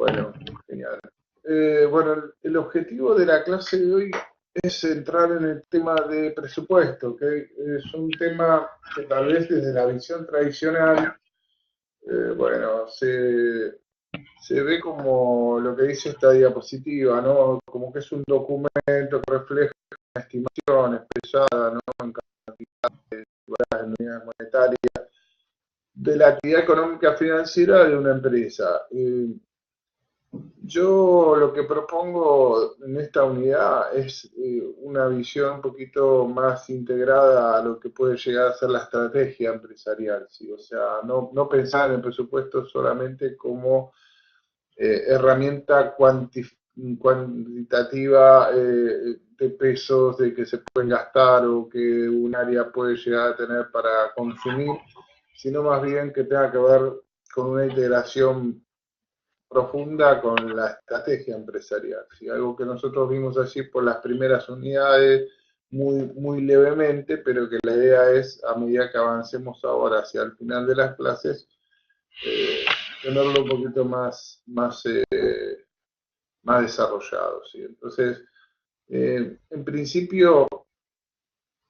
Bueno, genial. Bueno, el objetivo de la clase de hoy es entrar en el tema de presupuesto, que es un tema que tal vez desde la visión tradicional, bueno, se ve como lo que dice esta diapositiva, ¿no? Como que es un documento que refleja una estimación expresada, ¿no? En unidades monetarias de la actividad económica financiera de una empresa. Yo lo que propongo en esta unidad es una visión un poquito más integrada a lo que puede llegar a ser la estrategia empresarial, ¿sí? O sea, no pensar en el presupuesto solamente como herramienta cuantitativa de pesos de que se pueden gastar o que un área puede llegar a tener para consumir, sino más bien que tenga que ver con una integración profunda con la estrategia empresarial, ¿sí? Algo que nosotros vimos allí por las primeras unidades muy levemente, pero que la idea es, a medida que avancemos ahora hacia el final de las clases, tenerlo un poquito más desarrollado, ¿sí? Entonces, en principio,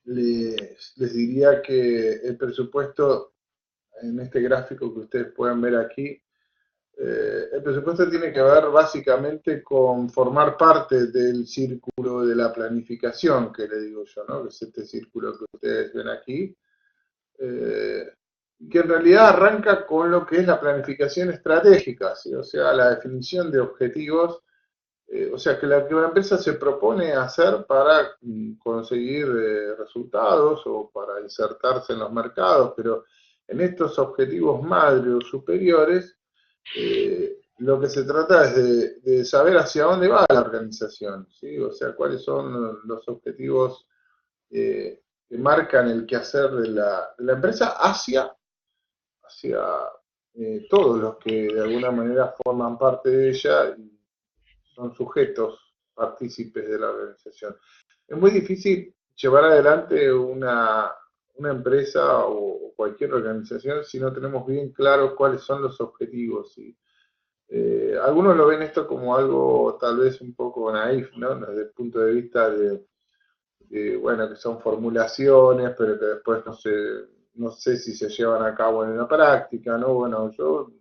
les diría que el presupuesto, en este gráfico que ustedes pueden ver aquí, el presupuesto tiene que ver básicamente con formar parte del círculo de la planificación, que le digo yo, ¿no? Que es este círculo que ustedes ven aquí, eh, que en realidad arranca con lo que es la planificación estratégica, ¿sí? O sea, la definición de objetivos, o sea, que la empresa se propone hacer para conseguir resultados o para insertarse en los mercados, pero en estos objetivos madre o superiores, lo que se trata es de saber hacia dónde va la organización, ¿sí? O sea, cuáles son los objetivos que marcan el quehacer de la empresa hacia todos los que de alguna manera forman parte de ella y son sujetos, partícipes de la organización. Es muy difícil llevar adelante una empresa o cualquier organización si no tenemos bien claro cuáles son los objetivos. ¿Sí? Algunos lo ven esto como algo tal vez un poco naif, ¿no? Desde el punto de vista bueno, que son formulaciones, pero que después no sé si se llevan a cabo en la práctica, ¿no? Bueno, yo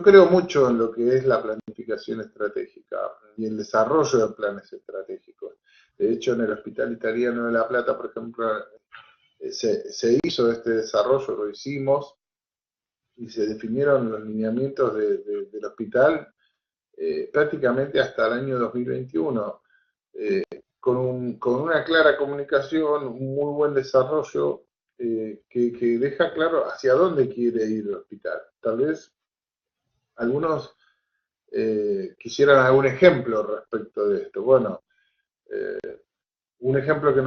creo mucho en lo que es la planificación estratégica y el desarrollo de planes estratégicos. De hecho, en el Hospital Italiano de La Plata, por ejemplo, se hizo este desarrollo, lo hicimos, y se definieron los lineamientos del hospital prácticamente hasta el año 2021, con una clara comunicación, un muy buen desarrollo que deja claro hacia dónde quiere ir el hospital. Tal vez algunos quisieran algún ejemplo respecto de esto. Bueno, eh, un ejemplo que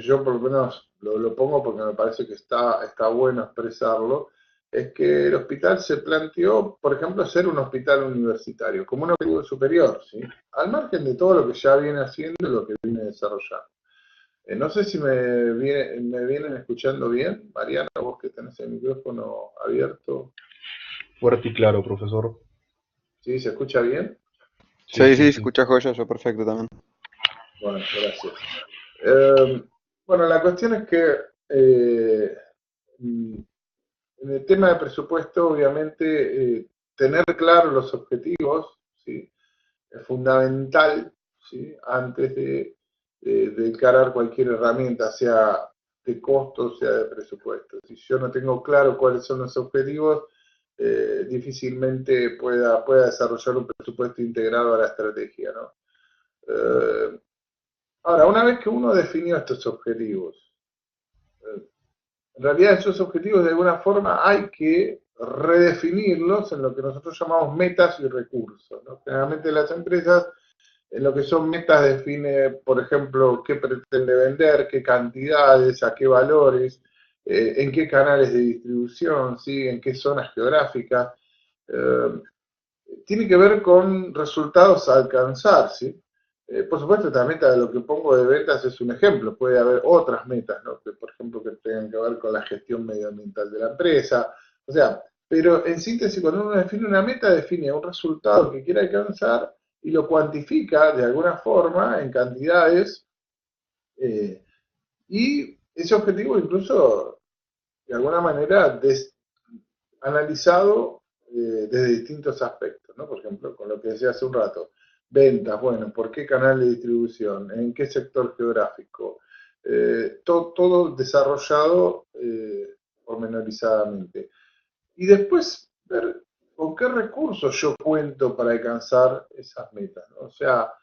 yo por lo menos lo pongo porque me parece que está bueno expresarlo, es que el hospital se planteó, por ejemplo, ser un hospital universitario, como un objetivo superior, ¿sí? Al margen de todo lo que ya viene haciendo y lo que viene desarrollando. No sé si me vienen escuchando bien. Mariana, vos que tenés el micrófono abierto. Fuerte y claro, profesor. ¿Sí? ¿Se escucha bien? Sí, Sí, sí, sí, se sí. escucha joya, yo perfecto también. Bueno, gracias. Eh, bueno, la cuestión es que en el tema de presupuesto, obviamente, tener claros los objetivos, ¿sí? Es fundamental, ¿sí? Antes de encarar cualquier herramienta, sea de costo, sea de presupuesto. Si yo no tengo claro cuáles son los objetivos, difícilmente pueda desarrollar un presupuesto integrado a la estrategia, ¿no? Eh, Ahora, una vez que uno definió estos objetivos, en realidad esos objetivos de alguna forma hay que redefinirlos en lo que nosotros llamamos metas y recursos, ¿no? Generalmente las empresas en lo que son metas define, por ejemplo, qué pretende vender, qué cantidades, a qué valores, en qué canales de distribución, ¿sí? En qué zonas geográficas. Eh, Tiene que ver con resultados a alcanzar, ¿sí? Por supuesto, esta meta de lo que pongo de ventas es un ejemplo, puede haber otras metas, ¿no? Que, por ejemplo, que tengan que ver con la gestión medioambiental de la empresa. O sea, Pero en síntesis, cuando uno define una meta, define un resultado que quiere alcanzar y lo cuantifica de alguna forma en cantidades, eh, y ese objetivo incluso de alguna manera analizado desde distintos aspectos, ¿no? Por ejemplo, con lo que decía hace un rato, ventas, bueno, ¿por qué canal de distribución? ¿En qué sector geográfico? Todo desarrollado pormenorizadamente. Y después ver con qué recursos yo cuento para alcanzar esas metas, ¿no? O sea,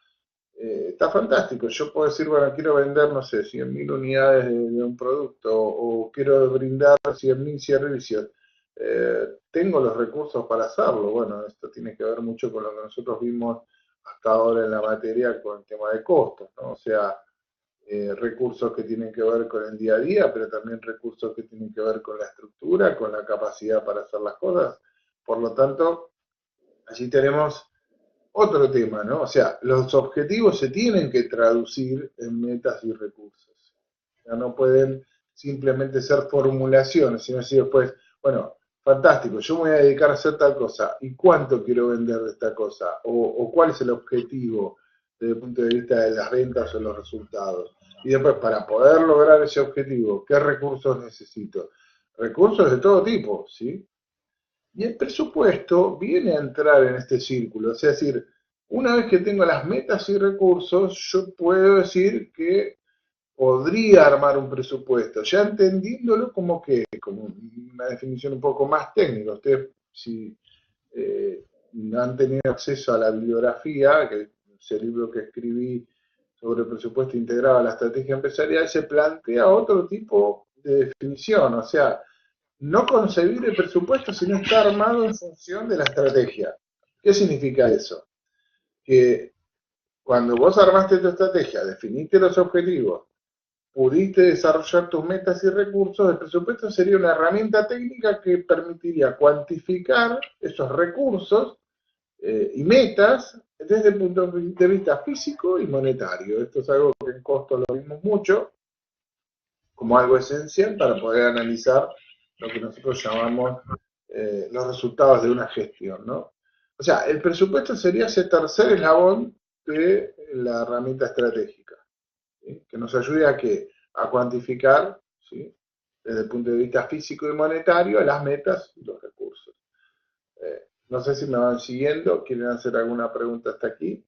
está fantástico. Yo puedo decir, bueno, quiero vender, no sé, 100.000 unidades de un producto o quiero brindar 100.000 servicios. Tengo los recursos para hacerlo. Bueno, esto tiene que ver mucho con lo que nosotros vimos hasta ahora en la materia con el tema de costos, ¿no? O sea, recursos que tienen que ver con el día a día, pero también recursos que tienen que ver con la estructura, con la capacidad para hacer las cosas. Por lo tanto, allí tenemos otro tema, ¿no? O sea, los objetivos se tienen que traducir en metas y recursos. Ya no pueden simplemente ser formulaciones, sino decir después, bueno, fantástico, yo me voy a dedicar a hacer tal cosa, ¿y cuánto quiero vender de esta cosa? O cuál es el objetivo desde el punto de vista de las ventas o los resultados. Y después, para poder lograr ese objetivo, ¿qué recursos necesito? Recursos de todo tipo, ¿sí? Y el presupuesto viene a entrar en este círculo. Es decir, una vez que tengo las metas y recursos, yo puedo decir que podría armar un presupuesto, ya entendiéndolo como una definición un poco más técnica. Ustedes, si eh, han tenido acceso a la bibliografía, que es el libro que escribí sobre el presupuesto integrado a la estrategia empresarial, se plantea otro tipo de definición. O sea, no concebir el presupuesto, sino está armado en función de la estrategia. ¿Qué significa eso? Que cuando vos armaste tu estrategia, definiste los objetivos, pudiste desarrollar tus metas y recursos, el presupuesto sería una herramienta técnica que permitiría cuantificar esos recursos y metas desde el punto de vista físico y monetario. Esto es algo que en costo lo vimos mucho como algo esencial para poder analizar lo que nosotros llamamos los resultados de una gestión, ¿no? O sea, el presupuesto sería ese tercer eslabón de la herramienta estratégica, ¿sí? Que nos ayude a qué? A cuantificar, ¿sí? Desde el punto de vista físico y monetario, las metas y los recursos. No sé si me van siguiendo, quieren hacer alguna pregunta hasta aquí.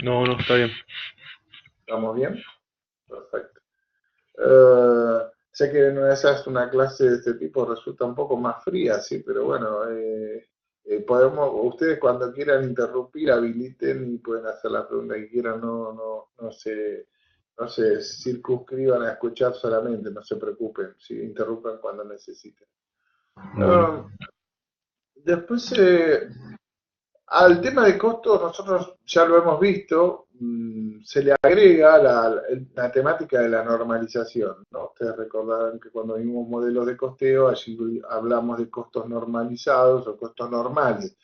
No, no, está bien. ¿Estamos bien? Perfecto. Sé que en una clase de este tipo resulta un poco más fría, sí, pero bueno, ustedes cuando quieran interrumpir, habiliten y pueden hacer la pregunta que quieran, no se circunscriban a escuchar solamente, no se preocupen, ¿sí? Interrumpan cuando necesiten. Bueno, Después, al tema de costos, nosotros ya lo hemos visto, se le agrega la temática de la normalización, ¿no? Ustedes recordarán que cuando vimos modelos de costeo, allí hablamos de costos normalizados o costos normales,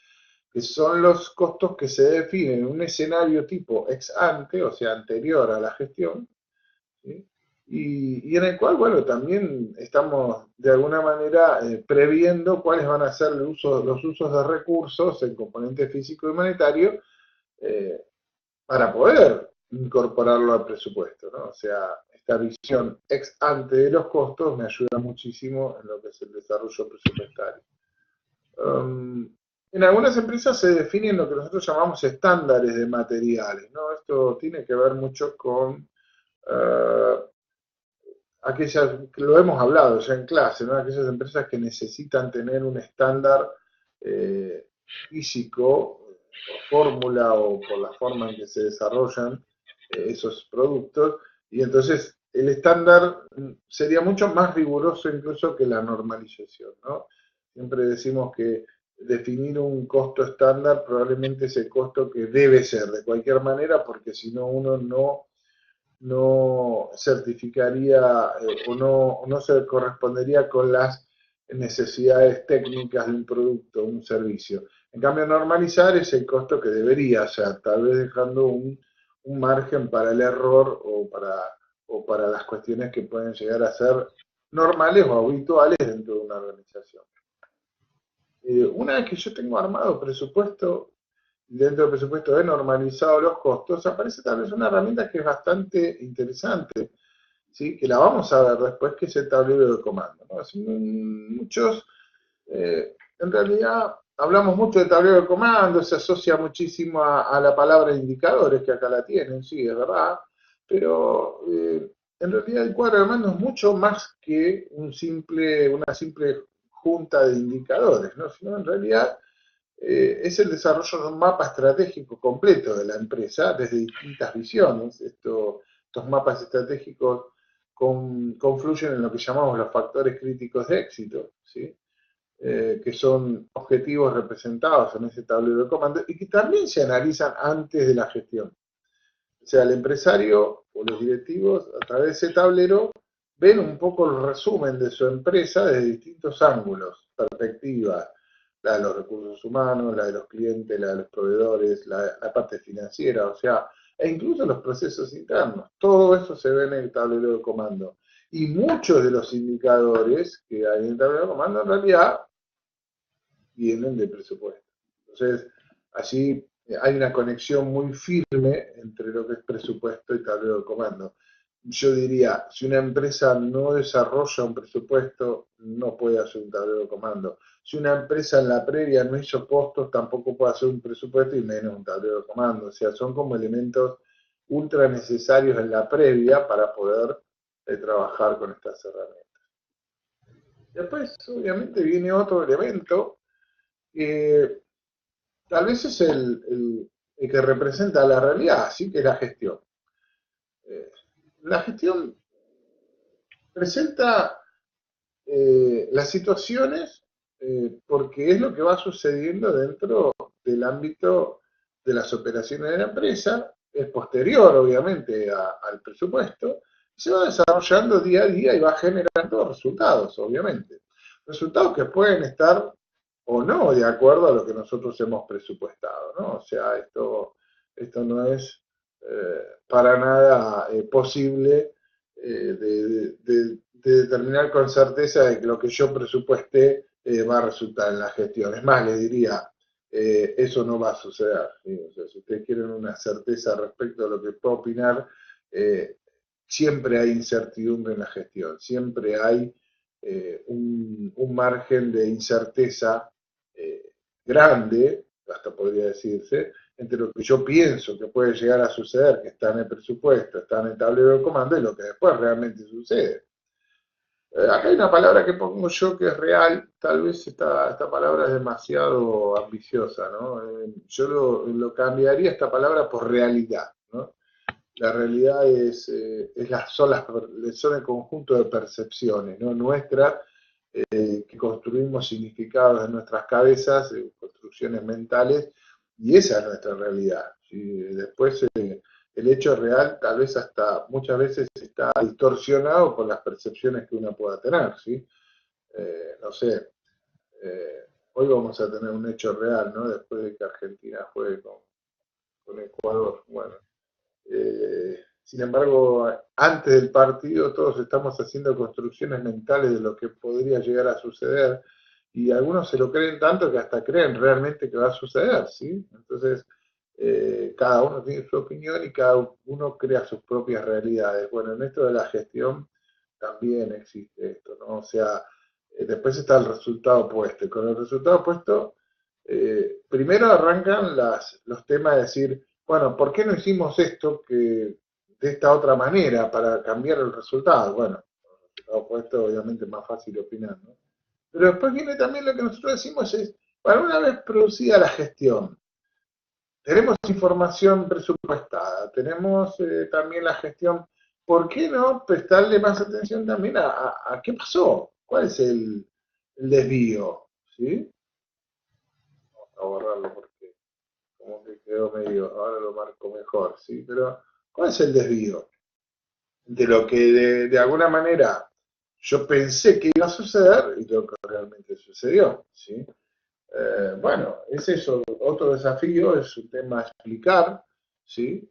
que son los costos que se definen en un escenario tipo ex ante, o sea, anterior a la gestión, ¿sí? Y en el cual, bueno, también estamos de alguna manera previendo cuáles van a ser los usos de recursos en componente físico y monetario eh, para poder incorporarlo al presupuesto, ¿no? O sea, esta visión ex ante de los costos me ayuda muchísimo en lo que es el desarrollo presupuestario. En algunas empresas se definen lo que nosotros llamamos estándares de materiales, ¿no? Esto tiene que ver mucho con uh, aquellas, que lo hemos hablado ya en clase, ¿no? Aquellas empresas que necesitan tener un estándar físico por fórmula o por la forma en que se desarrollan esos productos, y entonces el estándar sería mucho más riguroso incluso que la normalización, ¿no? Siempre decimos que definir un costo estándar probablemente es el costo que debe ser de cualquier manera, porque si no uno no certificaría o no se correspondería con las necesidades técnicas de un producto o un servicio. En cambio, normalizar es el costo que debería ser, tal vez dejando un margen para el error o para las cuestiones que pueden llegar a ser normales o habituales dentro de una organización. Una vez que yo tengo armado presupuesto, dentro del presupuesto he normalizado los costos, aparece tal vez una herramienta que es bastante interesante, ¿sí? Que la vamos a ver después, que es el tablero de comando, ¿no? Así, muchos, en realidad, hablamos mucho de tablero de comando, se asocia muchísimo a la palabra indicadores, que acá la tienen, sí, es verdad, pero en realidad el cuadro de mando es mucho más que una simple junta de indicadores, ¿no? Sino en realidad es el desarrollo de un mapa estratégico completo de la empresa desde distintas visiones. Estos mapas estratégicos confluyen en lo que llamamos los factores críticos de éxito, ¿sí? Que son objetivos representados en ese tablero de comando y que también se analizan antes de la gestión. O sea, el empresario o los directivos a través de ese tablero ven un poco el resumen de su empresa desde distintos ángulos, perspectivas, la de los recursos humanos, la de los clientes, la de los proveedores, la parte financiera, o sea, e incluso los procesos internos. Todo eso se ve en el tablero de comando. Y muchos de los indicadores que hay en el tablero de comando en realidad vienen de presupuesto. Entonces, allí hay una conexión muy firme entre lo que es presupuesto y tablero de comando. Yo diría, si una empresa no desarrolla un presupuesto, no puede hacer un tablero de comando. Si una empresa en la previa no hizo costos, tampoco puede hacer un presupuesto y menos un tablero de comando. O sea, son como elementos ultra necesarios en la previa para poder trabajar con estas herramientas. Después, obviamente, viene otro elemento que tal vez es el que representa la realidad, así que es la gestión. Eh, la gestión presenta las situaciones porque es lo que va sucediendo dentro del ámbito de las operaciones de la empresa, es posterior obviamente al presupuesto, y se va desarrollando día a día y va generando resultados, obviamente. Resultados que pueden estar o no de acuerdo a lo que nosotros hemos presupuestado, ¿no? O sea, esto no es para nada posible de determinar con certeza de que lo que yo presupuesté va a resultar en la gestión. Es más, les diría, eso no va a suceder, ¿sí? O sea, si ustedes quieren una certeza respecto a lo que puedo opinar, eh, siempre hay incertidumbre en la gestión, siempre hay un margen de incerteza grande, hasta podría decirse, entre lo que yo pienso que puede llegar a suceder, que está en el presupuesto, está en el tablero de comando, y lo que después realmente sucede. Acá hay una palabra que pongo yo que es real, tal vez esta palabra es demasiado ambiciosa, ¿no? Yo lo cambiaría esta palabra por realidad, ¿no? La realidad son el conjunto de percepciones, ¿no? Nuestras, que construimos significados en nuestras cabezas, construcciones mentales, y esa es nuestra realidad, ¿sí? Después el hecho real tal vez hasta muchas veces está distorsionado por las percepciones que uno pueda tener, ¿sí? No sé, hoy vamos a tener un hecho real, ¿no? Después de que Argentina juegue con Ecuador, bueno. Sin embargo, antes del partido todos estamos haciendo construcciones mentales de lo que podría llegar a suceder y algunos se lo creen tanto que hasta creen realmente que va a suceder, ¿sí? Entonces, cada uno tiene su opinión y cada uno crea sus propias realidades. Bueno, en esto de la gestión también existe esto, ¿no? O sea, después está el resultado opuesto. Y con el resultado opuesto, primero arrancan los temas de decir, bueno, ¿por qué no hicimos esto que de esta otra manera para cambiar el resultado? Bueno, el resultado opuesto obviamente es más fácil opinar, ¿no? Pero después viene también lo que nosotros decimos es, bueno, una vez producida la gestión, tenemos información presupuestada, tenemos también la gestión, ¿por qué no prestarle más atención también a qué pasó? ¿Cuál es el desvío? ¿Sí? Vamos a borrarlo porque como que quedó medio, ahora lo marco mejor, ¿sí? Pero, ¿cuál es el desvío? De lo que de alguna manera yo pensé que iba a suceder y lo que realmente sucedió, ¿sí? Bueno, es eso, otro desafío es un tema a explicar, ¿sí?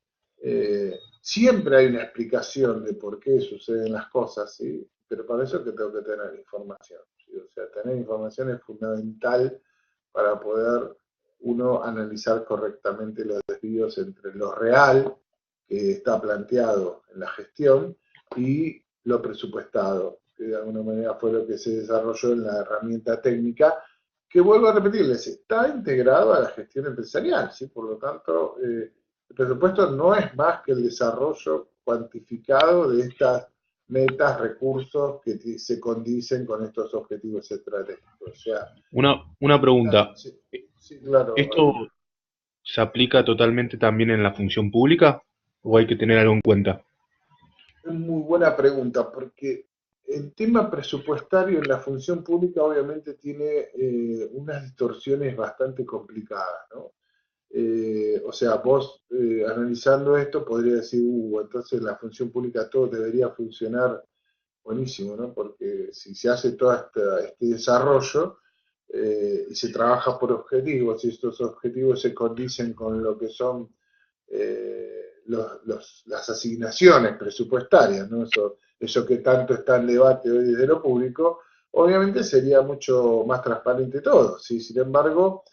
Siempre hay una explicación de por qué suceden las cosas, ¿sí? Pero para eso es que tengo que tener información, ¿sí? O sea, tener información es fundamental para poder uno analizar correctamente los desvíos entre lo real que está planteado en la gestión y lo presupuestado, que de alguna manera fue lo que se desarrolló en la herramienta técnica, que vuelvo a repetirles, está integrado a la gestión empresarial, ¿sí? Por lo tanto, el presupuesto no es más que el desarrollo cuantificado de estas metas, recursos que se condicen con estos objetivos estratégicos. O sea, Una pregunta. sí, sí, claro, ¿Esto se aplica totalmente también en la función pública o hay que tener algo en cuenta? es muy buena pregunta, porque el tema presupuestario en la función pública obviamente tiene unas distorsiones bastante complicadas, ¿no? O sea, vos analizando esto podría decir, entonces la función pública todo debería funcionar buenísimo, ¿no? Porque si se hace todo este desarrollo y se trabaja por objetivos y estos objetivos se condicen con lo que son las asignaciones presupuestarias, ¿no? Eso que tanto está en debate hoy desde lo público, obviamente sería mucho más transparente todo, ¿sí? Sin embargo,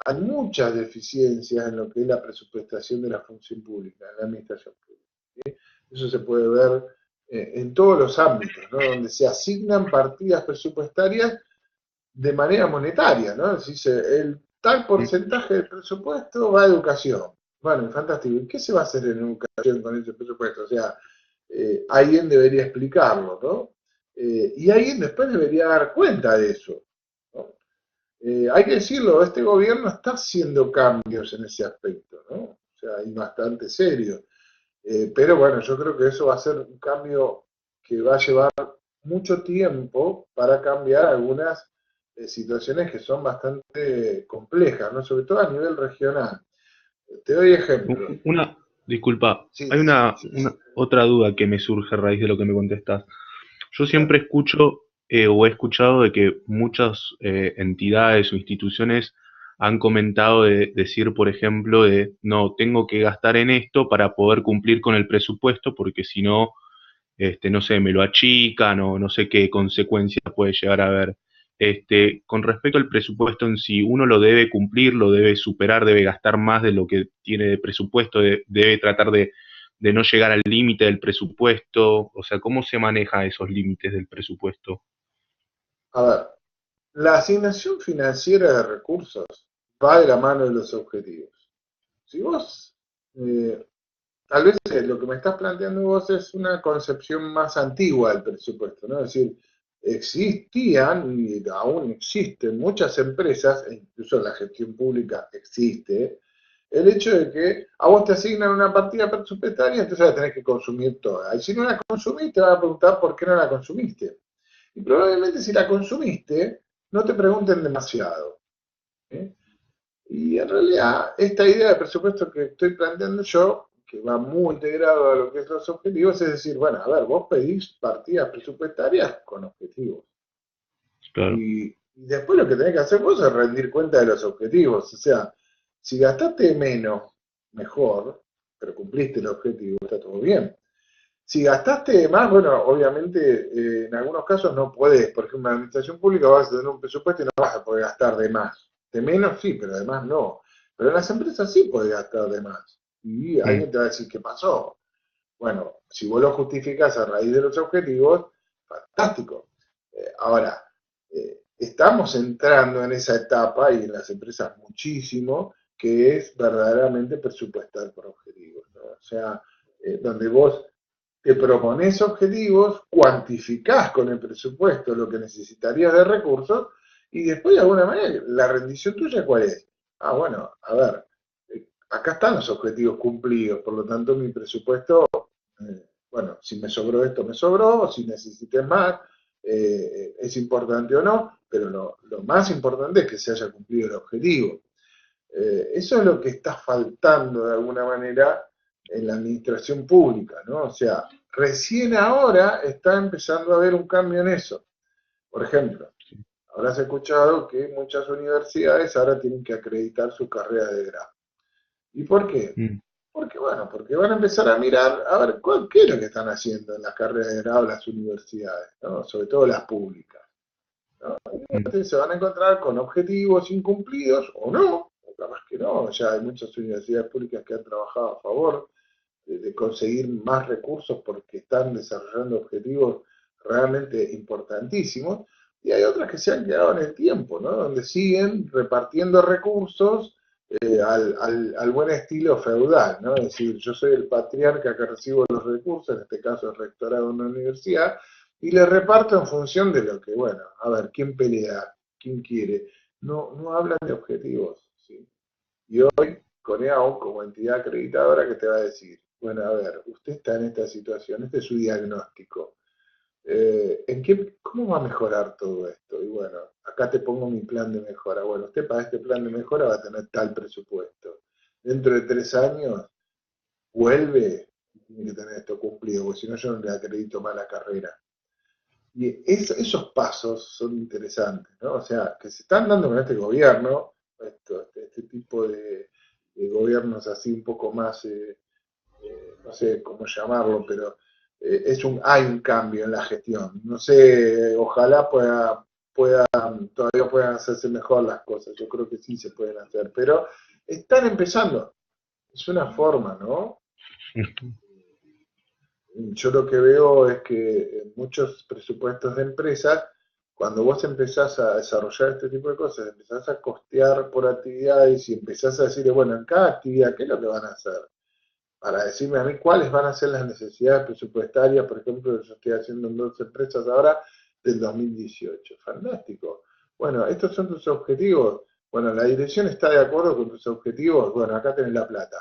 hay muchas deficiencias en lo que es la presupuestación de la función pública, en la administración pública. ¿Sí? Eso se puede ver en todos los ámbitos, ¿no? Donde se asignan partidas presupuestarias de manera monetaria, ¿no? Es decir, el tal porcentaje del presupuesto va a educación. Bueno, fantástico. ¿Y qué se va a hacer en educación con ese presupuesto? O sea, alguien debería explicarlo, ¿no? Y alguien después debería dar cuenta de eso, ¿no? Hay que decirlo, este gobierno está haciendo cambios en ese aspecto, ¿no? O sea, y bastante serio. Pero bueno, yo creo que eso va a ser un cambio que va a llevar mucho tiempo para cambiar algunas situaciones que son bastante complejas, ¿no? Sobre todo a nivel regional. Te doy ejemplo. Una, disculpa, Sí, hay sí, una otra duda que me surge a raíz de lo que me contestas. Yo claro. siempre escucho o he escuchado de que muchas entidades o instituciones han comentado de decir, por ejemplo, de no, tengo que gastar en esto para poder cumplir con el presupuesto, porque si no, no sé, me lo achican o no sé qué consecuencias puede llegar a haber. Con respecto al presupuesto en sí, uno lo debe cumplir, lo debe superar, debe gastar más de lo que tiene de presupuesto, debe tratar de no llegar al límite del presupuesto, o sea, ¿cómo se maneja esos límites del presupuesto? A ver, la asignación financiera de recursos va de la mano de los objetivos. Si vos, eh, tal vez lo que me estás planteando vos es una concepción más antigua del presupuesto, ¿no? Es decir, existían y aún existen muchas empresas, e incluso la gestión pública existe, el hecho de que a vos te asignan una partida presupuestaria, entonces la tenés que consumir toda. Y si no la consumís, te van a preguntar por qué no la consumiste. Y probablemente si la consumiste, no te pregunten demasiado. ¿Eh? Y en realidad, esta idea de presupuesto que estoy planteando yo, que va muy integrado a lo que es los objetivos, es decir, bueno, a ver, vos pedís partidas presupuestarias con objetivos. Claro. Y después lo que tenés que hacer vos es rendir cuenta de los objetivos. O sea, si gastaste menos, mejor, pero cumpliste el objetivo, está todo bien. Si gastaste de más, bueno, obviamente en algunos casos no podés. Por ejemplo, en la administración pública vas a tener un presupuesto y no vas a poder gastar de más. De menos sí, pero de más no. Pero en las empresas sí podés gastar de más. Y Mm, alguien te va a decir, ¿qué pasó? Bueno, si vos lo justificás a raíz de los objetivos, fantástico. Ahora, estamos entrando en esa etapa y en las empresas muchísimo, que es verdaderamente presupuestar por objetivos, ¿no? O sea, donde vos te propones objetivos, cuantificás con el presupuesto lo que necesitarías de recursos y después de alguna manera la rendición tuya ¿cuál es? Ah, bueno, a ver, acá están los objetivos cumplidos, por lo tanto mi presupuesto, bueno, si me sobró esto me sobró, si necesité más, es importante o no, pero lo más importante es que se haya cumplido el objetivo. Eso es lo que está faltando de alguna manera en la administración pública, ¿no? O sea, recién ahora está empezando a haber un cambio en eso. Por ejemplo, habrás escuchado que muchas universidades ahora tienen que acreditar su carrera de grado. ¿Y por qué? mm. Porque, bueno, porque van a empezar a mirar a ver qué es lo que están haciendo en las carreras de grado las universidades, ¿no? Sobre todo las públicas. ¿no? Y mm, se van a encontrar con objetivos incumplidos o no, o capaz que no. Ya hay muchas universidades públicas que han trabajado a favor de conseguir más recursos porque están desarrollando objetivos realmente importantísimos, y hay otras que se han quedado en el tiempo, ¿no? Donde siguen repartiendo recursos al buen estilo feudal, ¿no? Es decir, yo soy el patriarca que recibo los recursos, en este caso el rectorado de una universidad, y le reparto en función de lo que, bueno, a ver, quién pelea, quién quiere. No, no hablan de objetivos, ¿sí? Y hoy, Coneau, como entidad acreditadora, que te va a decir, bueno, a ver, usted está en esta situación, este es su diagnóstico. ¿Cómo va a mejorar todo esto? Y bueno, acá te pongo mi plan de mejora. Bueno, usted para este plan de mejora va a tener tal presupuesto. Dentro de 3 años vuelve y tiene que tener esto cumplido, porque si no yo no le acredito más la carrera. Y esos pasos son interesantes, ¿no? O sea, que se están dando con este gobierno, este tipo de gobiernos así un poco más, no sé cómo llamarlo, pero hay un cambio en la gestión. No sé, ojalá todavía puedan hacerse mejor las cosas. Yo creo que sí se pueden hacer, pero están empezando. Es una forma, ¿no? mm, Yo lo que veo es que en muchos presupuestos de empresas, cuando vos empezás a desarrollar este tipo de cosas, empezás a costear por actividades y empezás a decirle, bueno, en cada actividad, ¿qué es lo que van a hacer? Para decirme a mí cuáles van a ser las necesidades presupuestarias, por ejemplo, yo estoy haciendo en 2 empresas ahora del 2018. Fantástico. Bueno, estos son tus objetivos. Bueno, la dirección está de acuerdo con tus objetivos. Bueno, acá tenés la plata.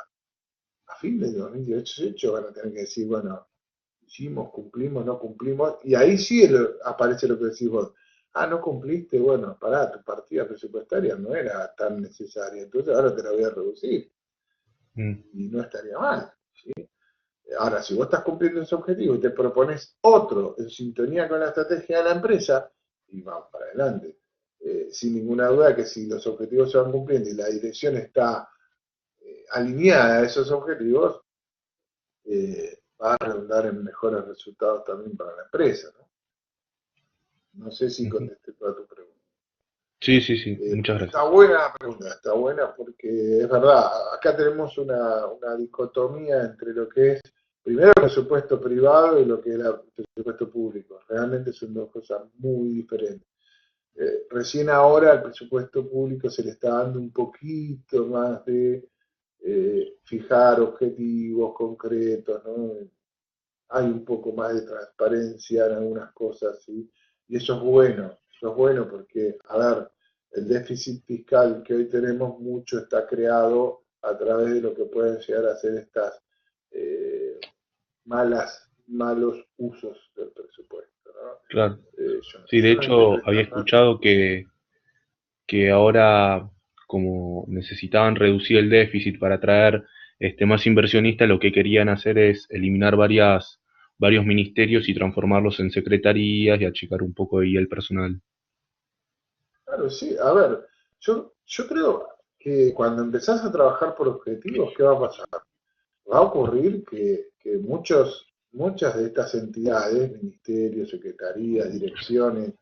A fin de 2018 van a tener que decir, bueno, hicimos, cumplimos, no cumplimos, y ahí sí aparece lo que decís vos. Ah, no cumpliste, bueno, pará, tu partida presupuestaria no era tan necesaria, entonces ahora te la voy a reducir, mm, y no estaría mal. ¿Sí? Ahora, si vos estás cumpliendo ese objetivo y te propones otro en sintonía con la estrategia de la empresa, y vamos para adelante. Sin ninguna duda que si los objetivos se van cumpliendo y la dirección está alineada a esos objetivos, va a redundar en mejores resultados también para la empresa, ¿no? No sé si ujú. contesté toda tu pregunta. Sí, sí, sí, muchas Pero está gracias. buena la pregunta, está buena porque es verdad, acá tenemos una dicotomía entre lo que es primero el presupuesto privado y lo que es el presupuesto público. Realmente son dos cosas muy diferentes. Recién ahora al presupuesto público se le está dando un poquito más de fijar objetivos concretos, ¿no? Hay un poco más de transparencia en algunas cosas, ¿sí? Y eso es bueno porque, a ver, el déficit fiscal que hoy tenemos mucho está creado a través de lo que pueden llegar a ser estas eh, malos usos del presupuesto, ¿no? Claro. Sí, de Yo no hecho, intento había estar. escuchado que ahora, como necesitaban reducir el déficit para atraer más inversionistas, lo que querían hacer es eliminar varios ministerios y transformarlos en secretarías y achicar un poco ahí el personal. Claro, sí, a ver, yo creo que cuando empezás a trabajar por objetivos, ¿qué va a pasar? Va a ocurrir que muchas de estas entidades, ministerios, secretarías, direcciones,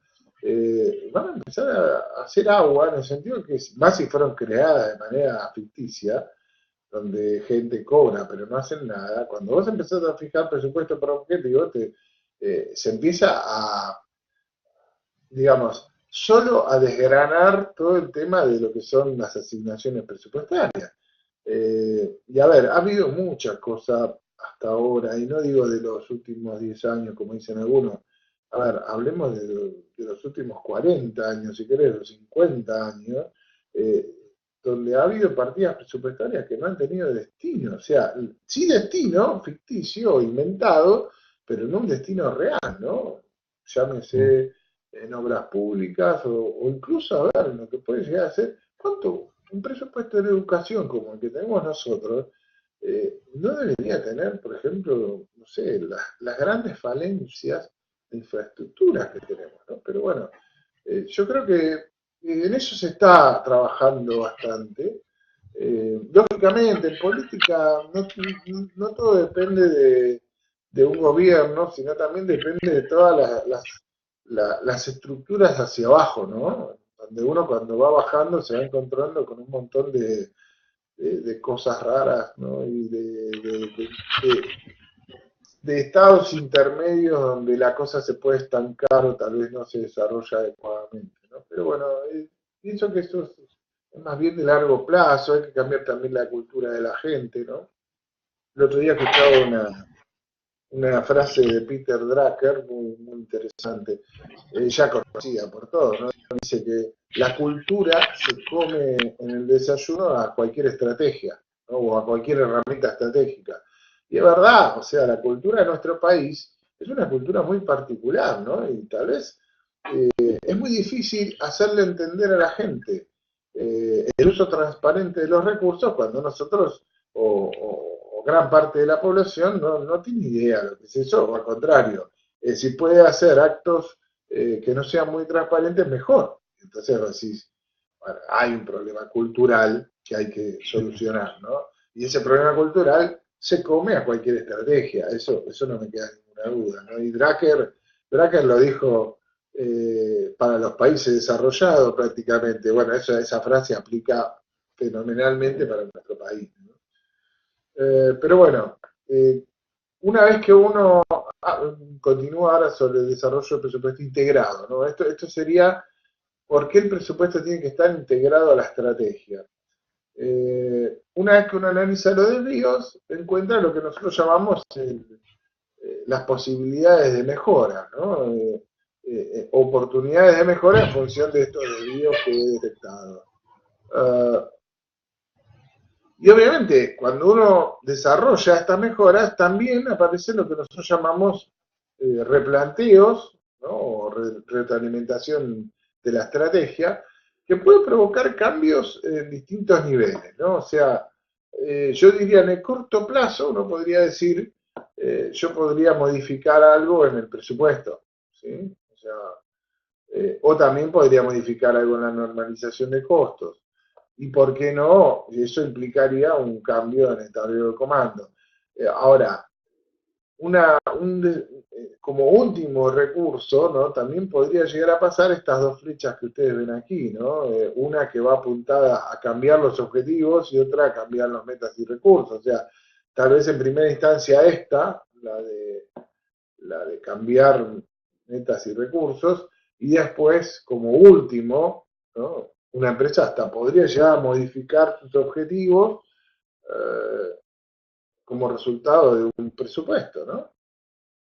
van a empezar a hacer agua en el sentido que, más si fueron creadas de manera ficticia, donde gente cobra pero no hacen nada, cuando vos empezás a fijar presupuesto para objetivos, se empieza a, digamos, solo a desgranar todo el tema de lo que son las asignaciones presupuestarias. Y a ver, ha habido muchas cosas hasta ahora, y no digo de los últimos 10 años, como dicen algunos. A ver, hablemos de los últimos 40 años, si querés, los 50 años, eh, donde ha habido partidas presupuestarias que no han tenido destino. O sea, sí destino, ficticio, inventado, pero no un destino real, ¿no? Mm. Llámese en obras públicas o incluso, a ver, lo que puede llegar a ser, ¿cuánto un presupuesto de educación como el que tenemos nosotros no debería tener, por ejemplo, no sé, las grandes falencias de infraestructuras que tenemos, ¿no? Pero bueno, yo creo que en eso se está trabajando bastante. Lógicamente, en política no todo depende de un gobierno, sino también depende de todas las estructuras hacia abajo, ¿no? Donde uno cuando va bajando se va encontrando con un montón de cosas raras, ¿no? Y de estados intermedios donde la cosa se puede estancar o tal vez no se desarrolla adecuadamente, ¿no? Pero bueno, pienso que esto es más bien de largo plazo, hay que cambiar también la cultura de la gente, ¿no? El otro día escuchaba una frase de Peter Drucker muy interesante, ya conocida por todos, ¿no? Dice que la cultura se come en el desayuno a cualquier estrategia, ¿no? O a cualquier herramienta estratégica. Y es verdad, o sea, la cultura de nuestro país es una cultura muy particular, ¿no? Y tal vez es muy difícil hacerle entender a la gente el uso transparente de los recursos cuando nosotros o gran parte de la población no tiene idea de lo que es eso, o al contrario, si puede hacer actos que no sean muy transparentes, mejor. Entonces vos decís, bueno, hay un problema cultural que hay que solucionar, ¿no? Y ese problema cultural se come a cualquier estrategia, eso no me queda ninguna duda, ¿no? Y Drucker lo dijo para los países desarrollados prácticamente. Bueno, esa frase aplica fenomenalmente para nuestro país, ¿no? Pero bueno, una vez que uno continúa ahora sobre el desarrollo del presupuesto integrado, ¿no? Esto sería por qué el presupuesto tiene que estar integrado a la estrategia. Una vez que uno analiza los desvíos, encuentra lo que nosotros llamamos las posibilidades de mejora, ¿no? Oportunidades de mejora en función de estos desvíos que he detectado. Uh, y obviamente, cuando uno desarrolla estas mejoras, también aparecen lo que nosotros llamamos replanteos, ¿no? O retroalimentación de la estrategia, que puede provocar cambios en distintos niveles, ¿no? O sea, yo diría en el corto plazo, uno podría decir, yo podría modificar algo en el presupuesto, ¿sí? O sea, o también podría modificar algo en la normalización de costos. Y por qué no, eso implicaría un cambio en el tablero de comando. Ahora, como último recurso, ¿no? También podría llegar a pasar estas dos flechas que ustedes ven aquí, ¿no? Una que va apuntada a cambiar los objetivos y otra a cambiar los metas y recursos. O sea, tal vez en primera instancia esta, la de cambiar metas y recursos, y después, como último, ¿no? Una empresa hasta podría llegar a modificar sus objetivos como resultado de un presupuesto, ¿no?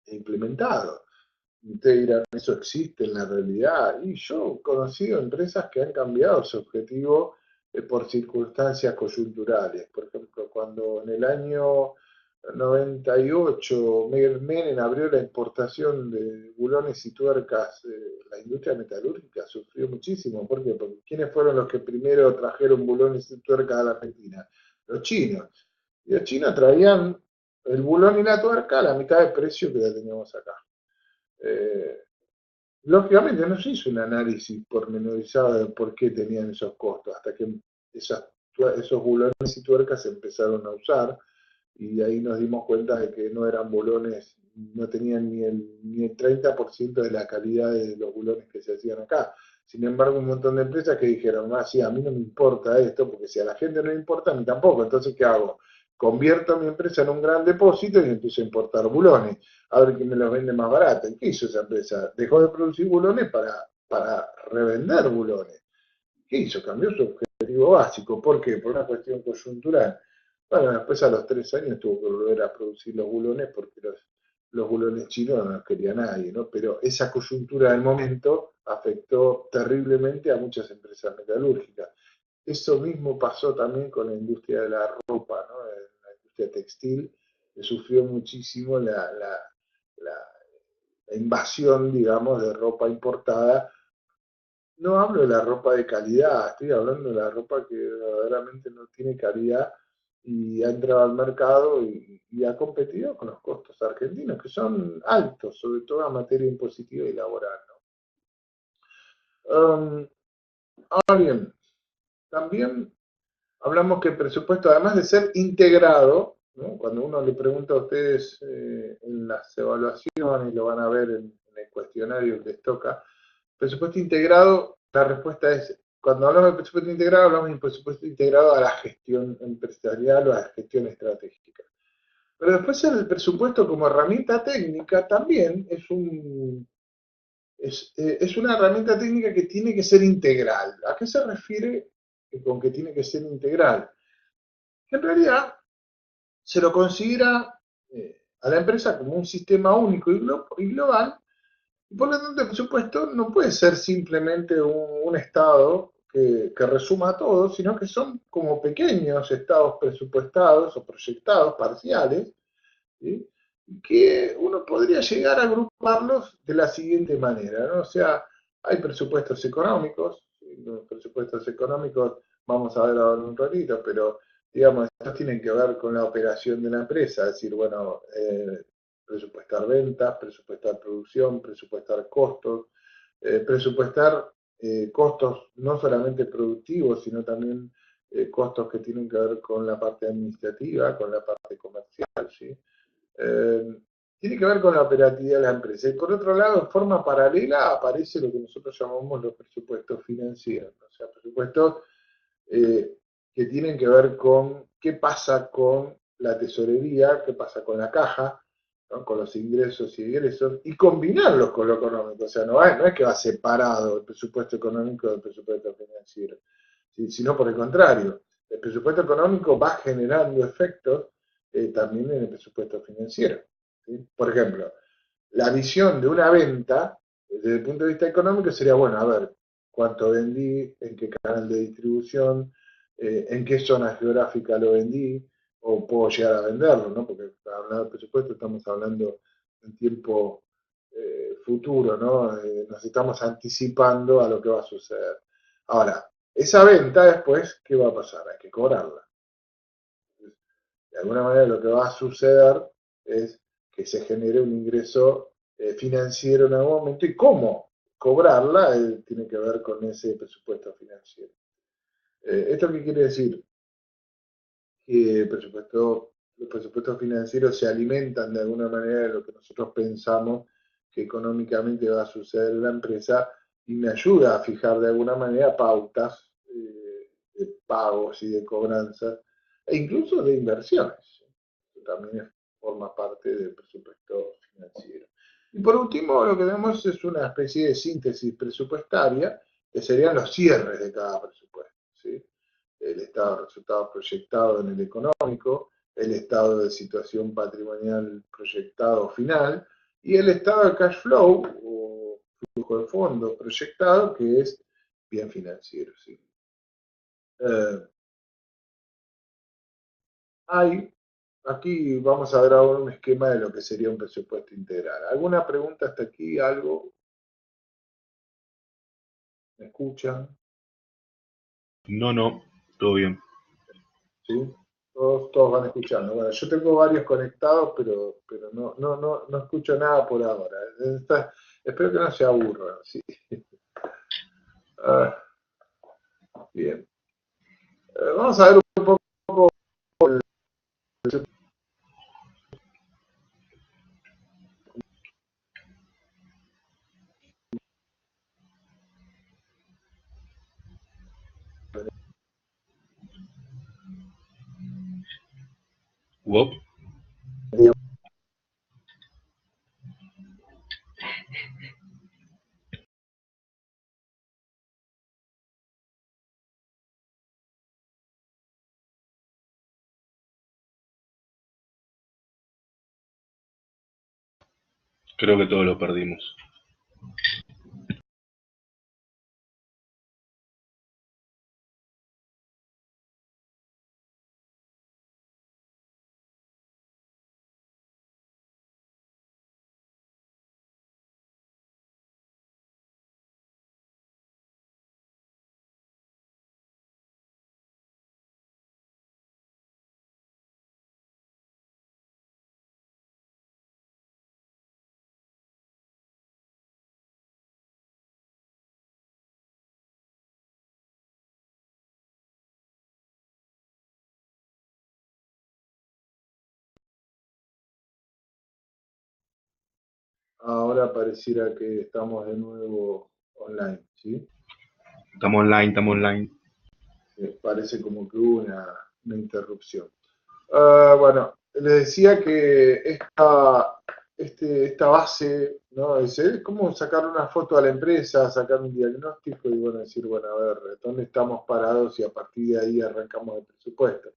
Implementado. Y ustedes dirán, ¿eso existe en la realidad? Y yo he conocido empresas que han cambiado su objetivo por circunstancias coyunturales. Por ejemplo, cuando en el año 98 Menem abrió la importación de bulones y tuercas, la industria metalúrgica sufrió muchísimo. ¿Por qué? Porque ¿quiénes fueron los que primero trajeron bulones y tuercas a la Argentina? Los chinos. Y los chinos traían el bulón y la tuerca a la mitad de precio que la teníamos acá. Eh, Lógicamente no se hizo un análisis pormenorizado de por qué tenían esos costos, hasta que esos bulones y tuercas se empezaron a usar y de ahí nos dimos cuenta de que no eran bulones, no tenían ni el 30% de la calidad de los bulones que se hacían acá. Sin embargo, un montón de empresas que dijeron, sí, a mí no me importa esto, porque si a la gente no le importa, a mí tampoco, entonces ¿qué hago? Convierto mi empresa en un gran depósito y empiezo a importar bulones, a ver quién me los vende más barato. ¿Y qué hizo esa empresa? Dejó de producir bulones para revender bulones. ¿Qué hizo? Cambió su objetivo básico. ¿Por qué? Por una cuestión coyuntural. Bueno, después a los 3 años tuvo que volver a producir los bulones porque los bulones chinos no los quería nadie, ¿no? Pero esa coyuntura del momento afectó terriblemente a muchas empresas metalúrgicas. Eso mismo pasó también con la industria de la ropa, ¿no? La industria textil, que sufrió muchísimo la invasión, digamos, de ropa importada. No hablo de la ropa de calidad, estoy hablando de la ropa que verdaderamente no tiene calidad y ha entrado al mercado y ha competido con los costos argentinos, que son altos, sobre todo en materia impositiva y laboral, ¿no? Ahora bien, también hablamos que el presupuesto, además de ser integrado, ¿no? Cuando uno le pregunta a ustedes en las evaluaciones, lo van a ver en el cuestionario que les toca. Presupuesto integrado, la respuesta es, cuando hablamos de presupuesto integrado, hablamos de un presupuesto integrado a la gestión empresarial o a la gestión estratégica. Pero después el presupuesto como herramienta técnica también es una herramienta técnica que tiene que ser integral. ¿A qué se refiere con que tiene que ser integral? En realidad se lo considera a la empresa como un sistema único y global, y por lo tanto el presupuesto no puede ser simplemente un estado que resuma todo, sino que son como pequeños estados presupuestados o proyectados parciales, ¿sí? Que uno podría llegar a agruparlos de la siguiente manera, ¿no? O sea, hay presupuestos económicos, ¿sí? Los presupuestos económicos vamos a ver ahora un ratito, pero digamos, estos tienen que ver con la operación de la empresa, es decir, bueno, presupuestar ventas, presupuestar producción, presupuestar costos, presupuestar costos no solamente productivos, sino también costos que tienen que ver con la parte administrativa, con la parte comercial, ¿sí? eh, Tiene que ver con la operatividad de la empresa. Y por otro lado, en forma paralela aparece lo que nosotros llamamos los presupuestos financieros, o sea, presupuestos eh, que tienen que ver con qué pasa con la tesorería, qué pasa con la caja, ¿no? Con los ingresos y egresos, y combinarlos con lo económico. O sea, no es que va separado el presupuesto económico del presupuesto financiero, ¿sí? Sino por el contrario, el presupuesto económico va generando efectos también en el presupuesto financiero, ¿sí? Por ejemplo, la visión de una venta, desde el punto de vista económico, sería, bueno, a ver, cuánto vendí, en qué canal de distribución, en qué zona geográfica lo vendí, o puedo llegar a venderlo, ¿no? Porque para hablar de presupuesto estamos hablando en tiempo futuro, ¿no? Nos estamos anticipando a lo que va a suceder. Ahora, esa venta después, ¿qué va a pasar? Hay que cobrarla. De alguna manera lo que va a suceder es que se genere un ingreso financiero en algún momento y cómo cobrarla tiene que ver con ese presupuesto financiero. ¿Esto qué quiere decir? Que los presupuestos financieros se alimentan de alguna manera de lo que nosotros pensamos que económicamente va a suceder en la empresa y me ayuda a fijar de alguna manera pautas de pagos y de cobranzas e incluso de inversiones. También forma parte del presupuesto financiero. Y por último, lo que vemos es una especie de síntesis presupuestaria, que serían los cierres de cada presupuesto, ¿sí? El estado de resultados proyectado en el económico, el estado de situación patrimonial proyectado final y el estado de cash flow o flujo de fondos proyectado, que es bien financiero, ¿sí? Eh, Hay, aquí vamos a ver ahora un esquema de lo que sería un presupuesto integral. ¿Alguna pregunta hasta aquí? ¿Algo? ¿Me escuchan? No, no, todo bien. ¿Sí? Todos van escuchando. Bueno, yo tengo varios conectados, pero no escucho nada por ahora. Espero que no se aburran. ¿Sí? Ah, bien. Vamos a ver un poco el Wop, creo que todos lo perdimos. Ahora pareciera que estamos de nuevo online, ¿sí? Estamos online. Parece como que hubo una interrupción. Bueno, le decía que esta base, ¿no? Es como sacar una foto a la empresa, sacar un diagnóstico y bueno, decir, bueno, a ver, ¿dónde estamos parados? Y a partir de ahí arrancamos el presupuesto.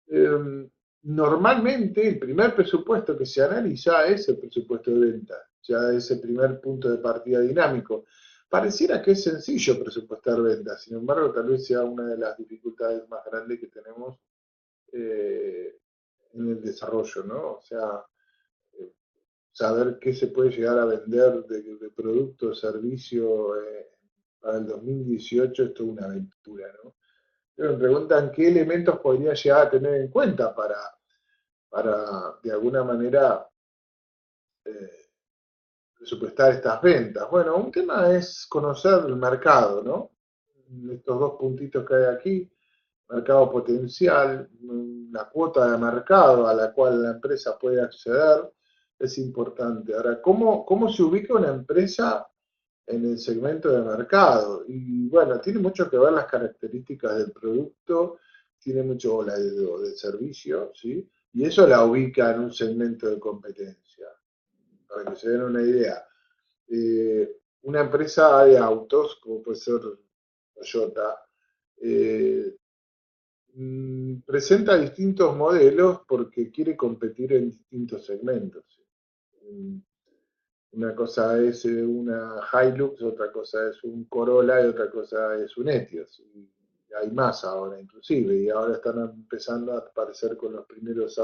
Eh, Normalmente el primer presupuesto que se analiza es el presupuesto de venta, ya ese primer punto de partida dinámico. Pareciera que es sencillo presupuestar ventas, sin embargo, tal vez sea una de las dificultades más grandes que tenemos eh, en el desarrollo, ¿no? O sea, eh, saber qué se puede llegar a vender de producto o servicio para el 2018 es toda una aventura, ¿no? Me preguntan qué elementos podría llegar a tener en cuenta para de alguna manera eh, presupuestar estas ventas. Bueno, un tema es conocer el mercado, ¿no? Estos dos puntitos que hay aquí, mercado potencial, la cuota de mercado a la cual la empresa puede acceder, es importante. Ahora, ¿cómo se ubica una empresa en el segmento de mercado? Y bueno, tiene mucho que ver las características del producto, tiene mucho o del servicio, ¿sí? Y eso la ubica en un segmento de competencia. Para que se den una idea, una empresa de autos, como puede ser Toyota, eh, presenta distintos modelos porque quiere competir en distintos segmentos. Mm, Una cosa es una Hilux, otra cosa es un Corolla y otra cosa es un Etios. Y hay más ahora inclusive, y ahora están empezando a aparecer con los primeros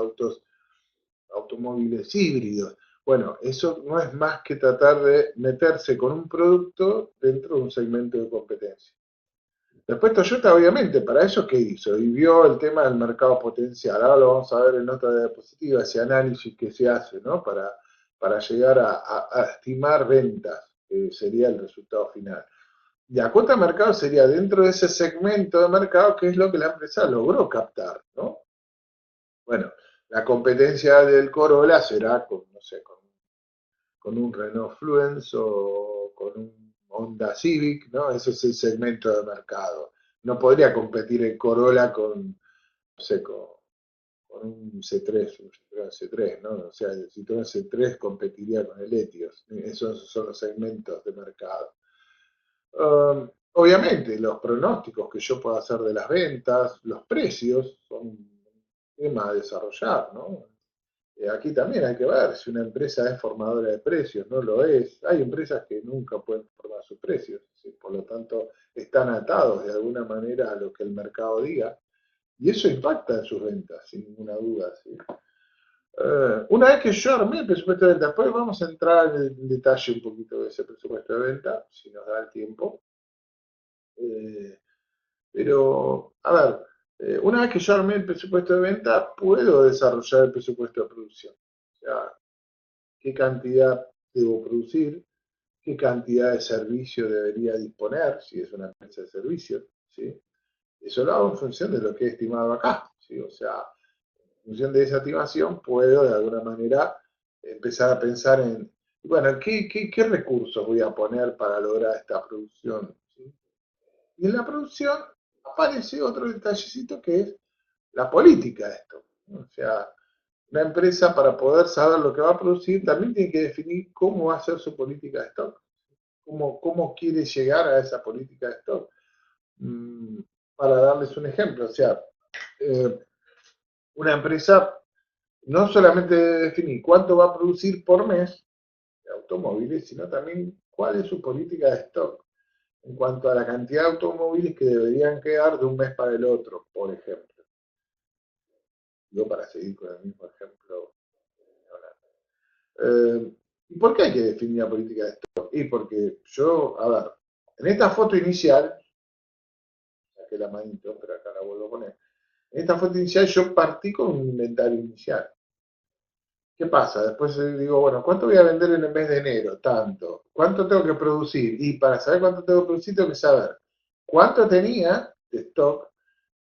automóviles híbridos. Bueno, eso no es más que tratar de meterse con un producto dentro de un segmento de competencia. Después Toyota, obviamente, para eso, ¿qué hizo? Y vio el tema del mercado potencial. Ahora lo vamos a ver en otra diapositiva, ese análisis que se hace, ¿no? Para llegar a estimar ventas, que sería el resultado final. Y a cuota de mercado sería dentro de ese segmento de mercado, que es lo que la empresa logró captar, ¿no? Bueno, la competencia del Corolla será con, no sé, con un Renault Fluence o con un Honda Civic, ¿no? Ese es el segmento de mercado. No podría competir el Corolla con, no sé, con un C3, un Citroën C3, ¿no? O sea, el Citroën C3 competiría con el Etios. Esos son los segmentos de mercado. Obviamente, los pronósticos que yo puedo hacer de las ventas, los precios, son un tema a desarrollar, ¿no? Aquí también hay que ver si una empresa es formadora de precios, no lo es. Hay empresas que nunca pueden formar sus precios, ¿sí? Por lo tanto están atados de alguna manera a lo que el mercado diga y eso impacta en sus ventas, sin ninguna duda, ¿sí? Una vez que yo armé el presupuesto de venta, después vamos a entrar en detalle un poquito de ese presupuesto de venta, si nos da el tiempo. Eh, pero, a ver, una vez que yo armé el presupuesto de venta, puedo desarrollar el presupuesto de producción. O sea, qué cantidad debo producir, qué cantidad de servicio debería disponer, si es una empresa de servicios, ¿sí? Eso lo hago en función de lo que he estimado acá, ¿sí? O sea, en función de esa estimación puedo de alguna manera empezar a pensar en, bueno, ¿qué recursos voy a poner para lograr esta producción? ¿Sí? Y en la producción aparece otro detallecito que es la política de esto, ¿no? O sea, una empresa para poder saber lo que va a producir también tiene que definir cómo va a ser su política de stock, cómo quiere llegar a esa política de stock. Mm, para darles un ejemplo, o sea, eh, una empresa no solamente debe definir cuánto va a producir por mes de automóviles, sino también cuál es su política de stock en cuanto a la cantidad de automóviles que deberían quedar de un mes para el otro, por ejemplo. Yo para seguir con el mismo ejemplo. ¿Y por qué hay que definir la política de stock? Y porque yo, a ver, en esta foto inicial, saqué la manito, pero acá la vuelvo a poner. En esta foto inicial yo partí con un inventario inicial. ¿Qué pasa? Después digo, bueno, ¿cuánto voy a vender en el mes de enero? Tanto. ¿Cuánto tengo que producir? Y para saber cuánto tengo que producir, tengo que saber cuánto tenía de stock,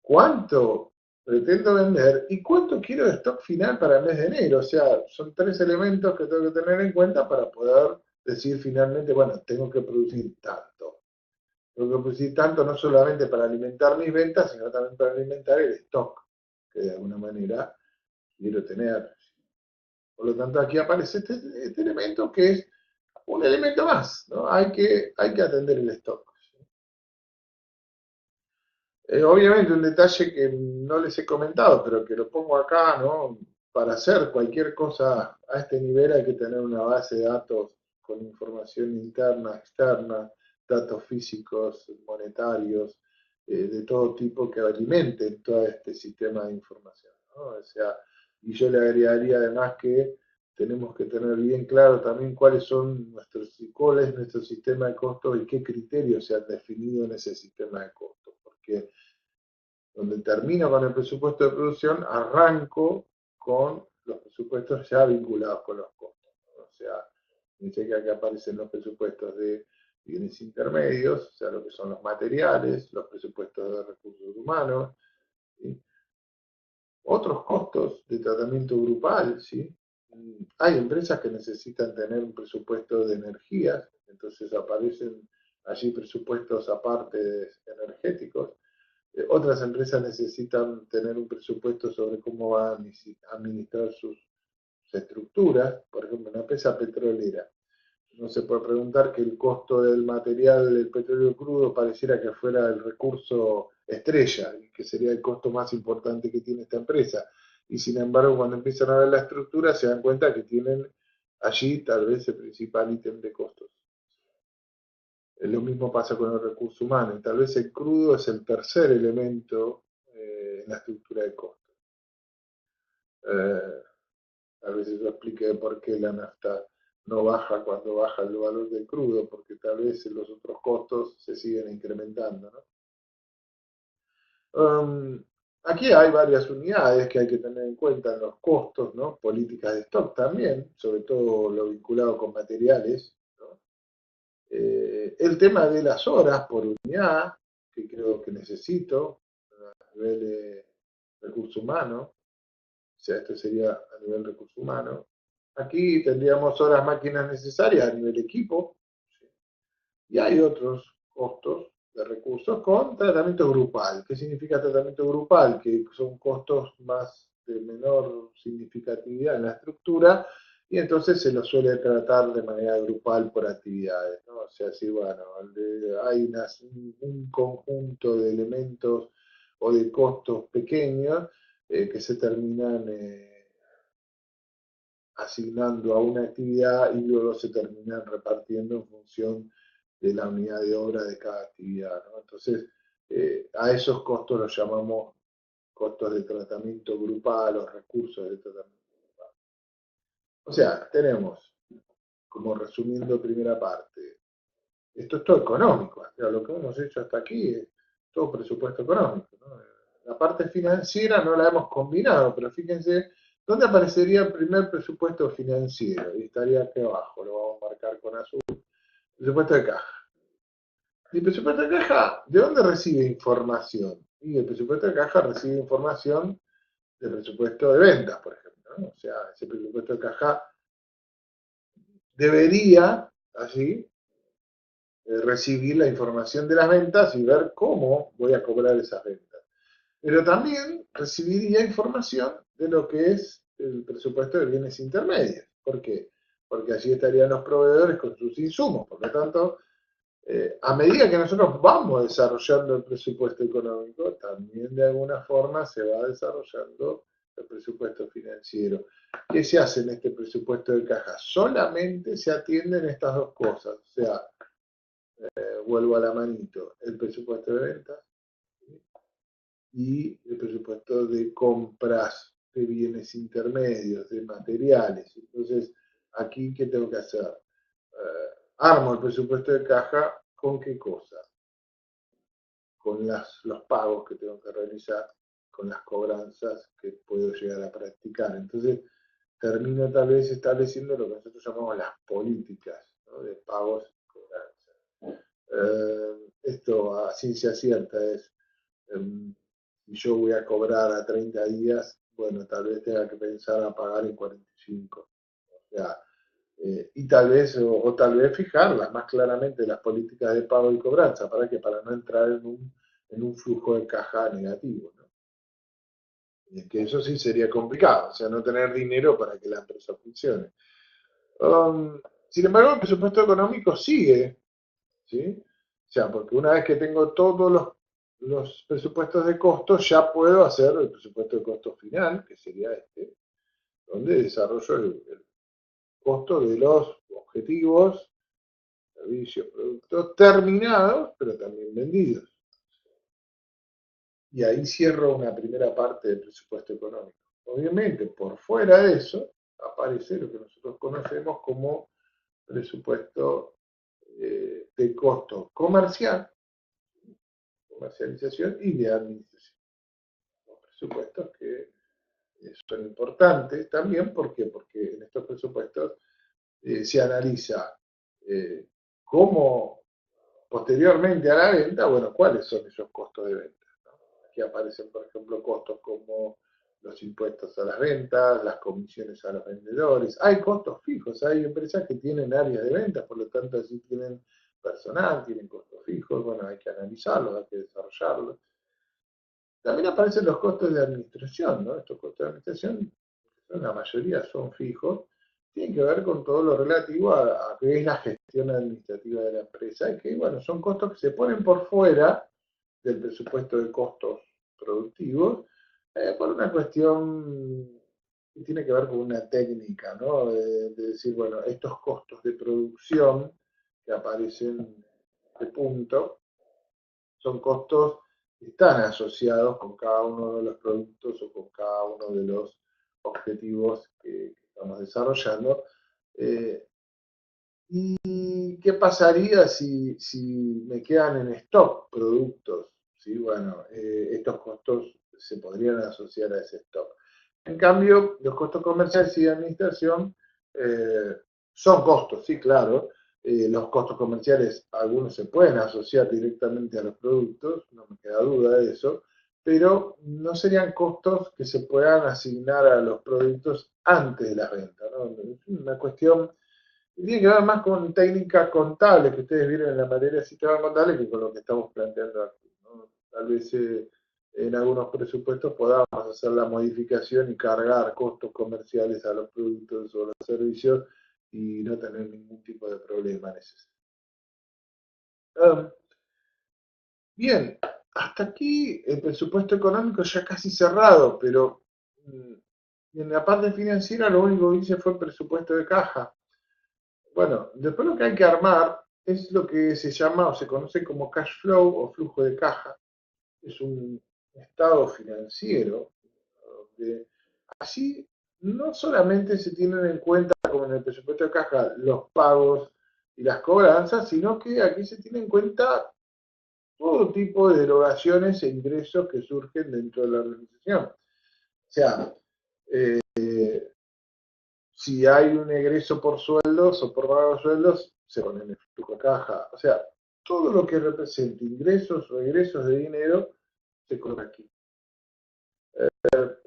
cuánto pretendo vender y cuánto quiero de stock final para el mes de enero. O sea, son tres elementos que tengo que tener en cuenta para poder decir finalmente, bueno, tengo que producir tanto. Tengo que producir tanto no solamente para alimentar mis ventas, sino también para alimentar el stock que de alguna manera quiero tener. Por lo tanto, aquí aparece este elemento que es un elemento más, ¿no? Hay que atender el stock. Obviamente un detalle que no les he comentado, pero que lo pongo acá, ¿no? Para hacer cualquier cosa a este nivel hay que tener una base de datos con información interna, externa, datos físicos, monetarios, de todo tipo que alimenten todo este sistema de información, ¿no? O sea, y yo le agregaría además que tenemos que tener bien claro también cuál es nuestro sistema de costos y qué criterios se han definido en ese sistema de costos, porque donde termino con el presupuesto de producción, arranco con los presupuestos ya vinculados con los costos, ¿no? O sea, dice que aquí aparecen los presupuestos de bienes intermedios, o sea, lo que son los materiales, los presupuestos de recursos humanos, ¿sí? Otros costos de tratamiento grupal, ¿sí? Hay empresas que necesitan tener un presupuesto de energías, entonces aparecen allí presupuestos aparte energéticos. Otras empresas necesitan tener un presupuesto sobre cómo va a administrar sus estructuras, por ejemplo, una empresa petrolera. No se puede preguntar que el costo del material del petróleo crudo pareciera que fuera el recurso estrella, que sería el costo más importante que tiene esta empresa. Y sin embargo, cuando empiezan a ver la estructura, se dan cuenta que tienen allí tal vez el principal ítem de costos. Lo mismo pasa con el recurso humano, y tal vez el crudo es el tercer elemento en la estructura de costos. Eh, a veces yo expliqué por qué la nafta no baja cuando baja el valor del crudo, porque tal vez los otros costos se siguen incrementando, ¿no? Um, Aquí hay varias unidades que hay que tener en cuenta en los costos, ¿no? Políticas de stock también, sobre todo lo vinculado con materiales, ¿no? El tema de las horas por unidad, que creo que necesito a nivel de recurso humano, o sea, esto sería a nivel recurso humano. Aquí tendríamos horas máquinas necesarias a nivel equipo, ¿sí? Y hay otros costos de recursos con tratamiento grupal. ¿Qué significa tratamiento grupal? Que son costos más de menor significatividad en la estructura y entonces se los suele tratar de manera grupal por actividades, ¿no? O sea, sí, bueno, hay un conjunto de elementos o de costos pequeños que se terminan asignando a una actividad y luego se terminan repartiendo en función de la unidad de obra de cada actividad, ¿no? Entonces, a esos costos los llamamos costos de tratamiento grupal o recursos de tratamiento grupal. O sea, tenemos, como resumiendo primera parte, esto es todo económico, o sea, lo que hemos hecho hasta aquí es todo presupuesto económico, ¿no? La parte financiera no la hemos combinado, pero fíjense dónde aparecería el primer presupuesto financiero, y estaría aquí abajo, lo vamos a marcar con azul, presupuesto de caja. ¿Y el presupuesto de caja de dónde recibe información? Y el presupuesto de caja recibe información del presupuesto de ventas, por ejemplo, ¿no? O sea, ese presupuesto de caja debería, así, recibir la información de las ventas y ver cómo voy a cobrar esas ventas. Pero también recibiría información de lo que es el presupuesto de bienes intermedios. ¿Por qué? Porque allí estarían los proveedores con sus insumos. Por lo tanto, a medida que nosotros vamos desarrollando el presupuesto económico, también de alguna forma se va desarrollando el presupuesto financiero. ¿Qué se hace en este presupuesto de caja? Solamente se atienden estas dos cosas, o sea, vuelvo a la manito, el presupuesto de ventas y el presupuesto de compras de bienes intermedios, de materiales. Entonces, aquí, ¿qué tengo que hacer? Armo el presupuesto de caja con qué cosa? Con los pagos que tengo que realizar, con las cobranzas que puedo llegar a practicar. Entonces, termino tal vez estableciendo lo que nosotros llamamos las políticas, ¿no? De pagos y cobranzas. Esto a ciencia cierta es, y yo voy a cobrar a 30 días, bueno, tal vez tenga que pensar a pagar en 45. O sea, y tal vez, o tal vez fijarlas más claramente las políticas de pago y cobranza, ¿para qué? Para no entrar en un flujo de caja negativo, ¿no? Y que eso sí sería complicado, o sea, no tener dinero para que la empresa funcione. Um, Sin embargo, el presupuesto económico sigue, ¿sí? O sea, porque una vez que tengo todos los presupuestos de costos, ya puedo hacer el presupuesto de costo final, que sería este, donde desarrollo el costo de los objetivos, servicios, productos terminados, pero también vendidos. Y ahí cierro una primera parte del presupuesto económico. Obviamente, por fuera de eso, aparece lo que nosotros conocemos como presupuesto de costo comercial, comercialización y de administración. Los presupuestos que son importantes también, ¿por qué? Porque en estos presupuestos se analiza cómo posteriormente a la venta, bueno, cuáles son esos costos de venta, ¿no? Aquí aparecen, por ejemplo, costos como los impuestos a las ventas, las comisiones a los vendedores. Hay costos fijos, hay empresas que tienen áreas de ventas, por lo tanto, así tienen personal, tienen costos fijos, bueno, hay que analizarlos, hay que desarrollarlos. También aparecen los costos de administración, ¿no? Estos costos de administración, la mayoría son fijos, tienen que ver con todo lo relativo a qué es la gestión administrativa de la empresa y que, bueno, son costos que se ponen por fuera del presupuesto de costos productivos por una cuestión que tiene que ver con una técnica, ¿no? De decir, bueno, estos costos de producción que aparecen de punto son costos que están asociados con cada uno de los productos o con cada uno de los objetivos que estamos desarrollando. Eh, ¿Y qué pasaría si me quedan en stock productos? ¿Sí? Bueno, estos costos se podrían asociar a ese stock. En cambio, los costos comerciales y de administración eh, son costos, sí, claro. Los costos comerciales, algunos se pueden asociar directamente a los productos, no me queda duda de eso, pero no serían costos que se puedan asignar a los productos antes de la venta, ¿no? Es una cuestión que tiene que ver más con técnicas contables que ustedes vieron en la materia de sistema contable que con lo que estamos planteando aquí, ¿no? Tal vez en algunos presupuestos podamos hacer la modificación y cargar costos comerciales a los productos o los servicios y no tener ningún tipo de problema en ese sentido. Bien, hasta aquí el presupuesto económico ya casi cerrado, pero en la parte financiera lo único que hice fue el presupuesto de caja. Bueno, después lo que hay que armar es lo que se llama o se conoce como cash flow o flujo de caja. Es un estado financiero donde así no solamente se tienen en cuenta, como en el presupuesto de caja, los pagos y las cobranzas, sino que aquí se tiene en cuenta todo tipo de erogaciones e ingresos que surgen dentro de la organización. O sea, eh, si hay un egreso por sueldos o por pago de sueldos, se pone en el flujo de caja. O sea, todo lo que represente ingresos o egresos de dinero se coloca aquí.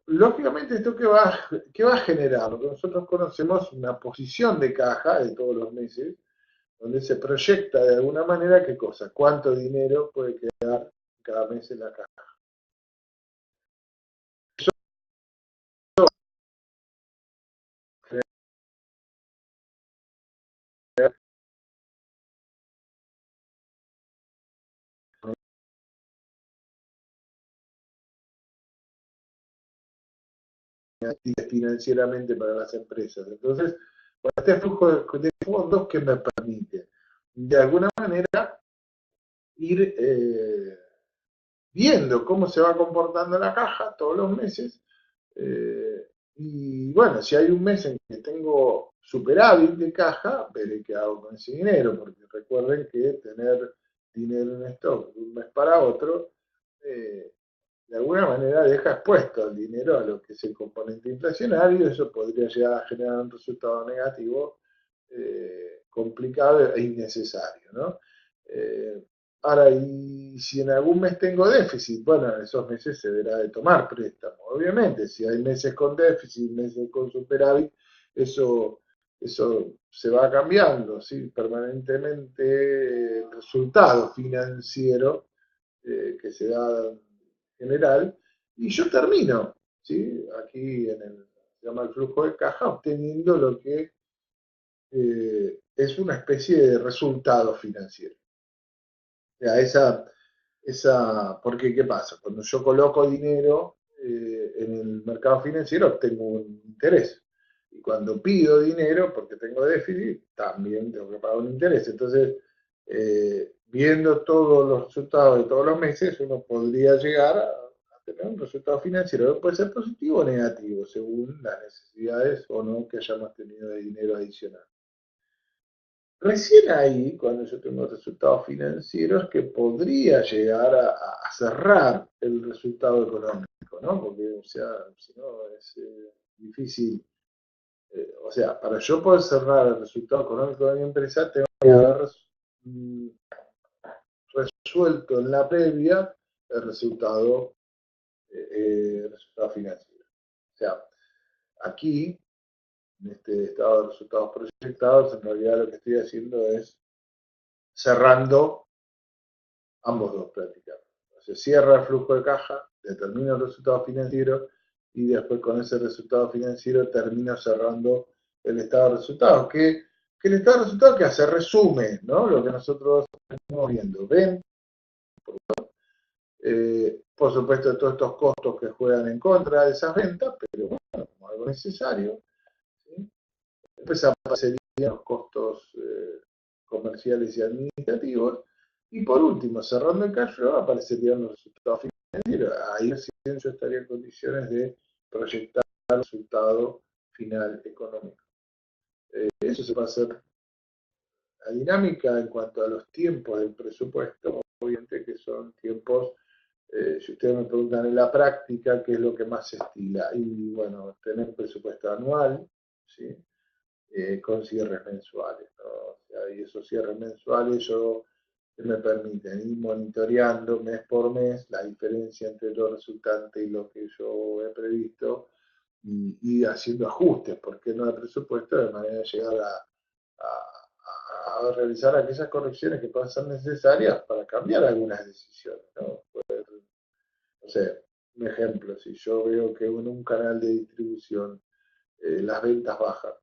Lógicamente, ¿esto qué va a generar? Lo que nosotros conocemos una posición de caja de todos los meses, donde se proyecta de alguna manera qué cosa, cuánto dinero puede quedar cada mes en la caja. Financieramente para las empresas. Entonces, este flujo de fondos que me permite, de alguna manera, ir viendo cómo se va comportando la caja todos los meses. Y bueno, si hay un mes en que tengo superávit de caja, veré qué hago con ese dinero, porque recuerden que tener dinero en stock de un mes para otro, de alguna manera deja expuesto el dinero a lo que es el componente inflacionario, eso podría llegar a generar un resultado negativo complicado e innecesario, ¿no? Ahora, y si en algún mes tengo déficit, bueno, en esos meses se deberá de tomar préstamo. Obviamente, si hay meses con déficit, meses con superávit, eso, eso se va cambiando, ¿sí? Permanentemente el resultado financiero que se da en general, y yo termino, ¿sí? Aquí en el, se llama el flujo de caja, obteniendo lo que es una especie de resultado financiero. O sea, porque ¿qué pasa? Cuando yo coloco dinero en el mercado financiero, obtengo un interés. Y cuando pido dinero, porque tengo déficit, también tengo que pagar un interés. Entonces, viendo todos los resultados de todos los meses, uno podría llegar a tener un resultado financiero que puede ser positivo o negativo, según las necesidades o no que hayamos tenido de dinero adicional. Recién ahí, cuando yo tengo resultados financieros, que podría llegar a cerrar el resultado económico, ¿no? Porque, o sea, si no es difícil. O sea, para yo poder cerrar el resultado económico de mi empresa, tengo que haber mm, resuelto en la previa el resultado financiero. O sea, aquí, en este estado de resultados proyectados, en realidad lo que estoy haciendo es cerrando ambos dos prácticamente. Se cierra el flujo de caja, determina el resultado financiero y después con ese resultado financiero termina cerrando el estado de resultados. Que el estado de resultados que hace resume, ¿no? Lo que nosotros estamos viendo. Ven, por supuesto, todos estos costos que juegan en contra de esas ventas, pero bueno, como algo necesario. ¿Sí? Después aparecerían los costos comerciales y administrativos. Y por último, cerrando el cash flow, aparecerían los resultados financieros. Ahí recién yo estaría en condiciones de proyectar el resultado final económico. Eso se va a hacer la dinámica en cuanto a los tiempos del presupuesto, obviamente que son tiempos, si ustedes me preguntan en la práctica, qué es lo que más se estila. Y bueno, tener un presupuesto anual, ¿sí? Con cierres mensuales, ¿no? O sea, y esos cierres mensuales yo me permiten ir monitoreando mes por mes la diferencia entre lo resultante y lo que yo he previsto y haciendo ajustes, porque no de presupuesto, de manera de llegar a realizar aquellas correcciones que puedan ser necesarias para cambiar algunas decisiones, ¿no? No sé, un ejemplo, si yo veo que en un canal de distribución las ventas bajan,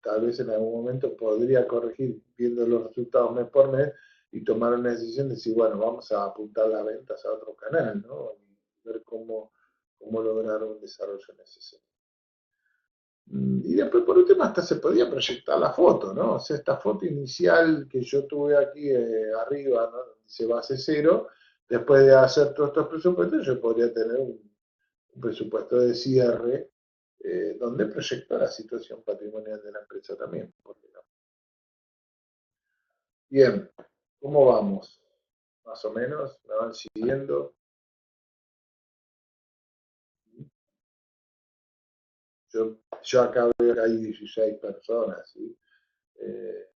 tal vez en algún momento podría corregir viendo los resultados mes por mes y tomar una decisión de decir, bueno, vamos a apuntar las ventas a otro canal, ¿no? Y ver cómo lograr un desarrollo en ese sentido. Y después, por último, hasta se podía proyectar la foto, ¿no? O sea, esta foto inicial que yo tuve aquí arriba, ¿no? Dice base cero, después de hacer todos estos presupuestos, yo podría tener un presupuesto de cierre donde proyecta la situación patrimonial de la empresa también. No? Bien, ¿cómo vamos? Más o menos, me van siguiendo. Yo acá veo que hay 16 personas, ¿sí? Eh,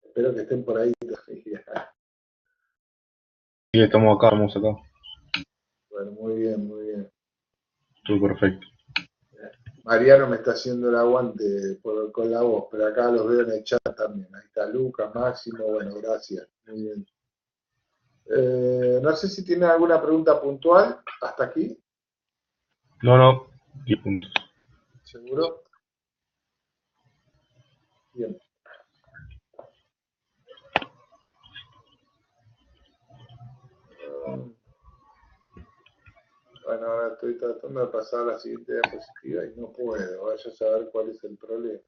espero que estén por ahí todavía. Sí, estamos acá, vamos acá. Bueno, muy bien, muy bien. Todo perfecto. Mariano me está haciendo el aguante con la voz, pero acá los veo en el chat también. Ahí está Lucas, Máximo, bueno, gracias. Muy bien. No sé si tiene alguna pregunta puntual hasta aquí, No, no, 10 puntos. ¿seguro? Bien. Bueno, ahora estoy tratando de pasar a la siguiente diapositiva y no puedo. Vaya a saber cuál es el problema.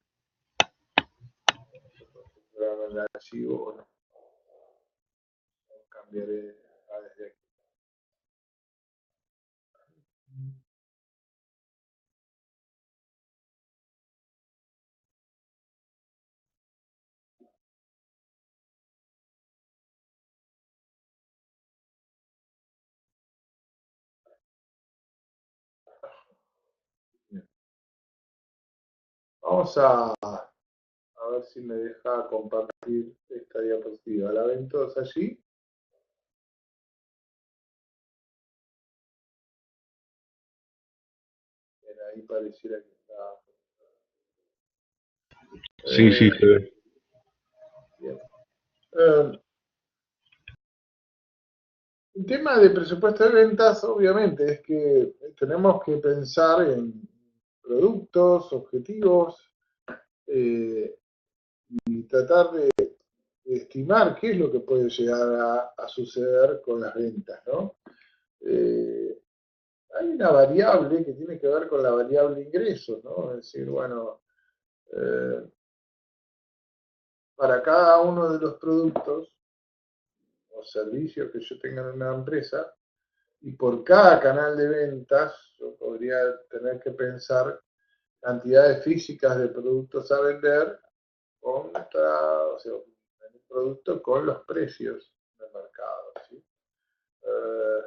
Configurarme el archivo, bueno, cambiaré desde aquí. Bien. Vamos a ver si me deja compartir esta diapositiva. ¿La ven todos allí? Bien, ahí pareciera que está. Sí, sí, se ve. Bien. El tema de presupuesto de ventas, obviamente, es que tenemos que pensar en productos, objetivos, eh, y tratar de estimar qué es lo que puede llegar a suceder con las ventas, ¿no? Eh, Hay una variable que tiene que ver con la variable ingresos, ¿no? Es decir, bueno, eh, para cada uno de los productos o servicios que yo tenga en una empresa, y por cada canal de ventas, yo podría tener que pensar cantidades físicas de productos a vender o sea, en un producto con los precios del mercado, ¿sí? Eh,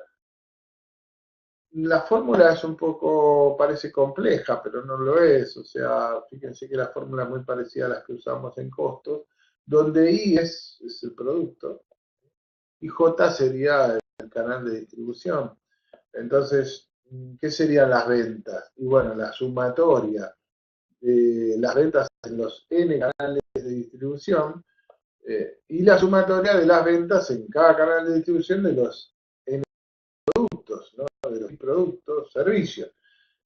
La fórmula es un poco, parece compleja, pero no lo es. O sea, fíjense que la fórmula es muy parecida a las que usamos en costos, donde I es el producto y J sería el canal de distribución. Entonces, ¿qué serían las ventas? Y bueno, la sumatoria de las ventas en los N canales de distribución y la sumatoria de las ventas en cada canal de distribución de los N productos, ¿no? De los productos, servicios.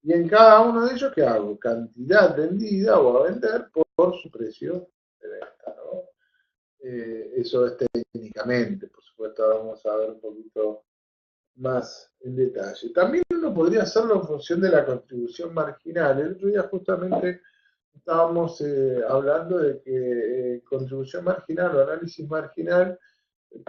Y en cada uno de ellos, ¿qué hago? Cantidad vendida o a vender por su precio de venta, ¿no? Eso es técnicamente, por supuesto, ahora vamos a ver un poquito más en detalle. También uno podría hacerlo en función de la contribución marginal. El otro día justamente estábamos hablando de que contribución marginal o análisis marginal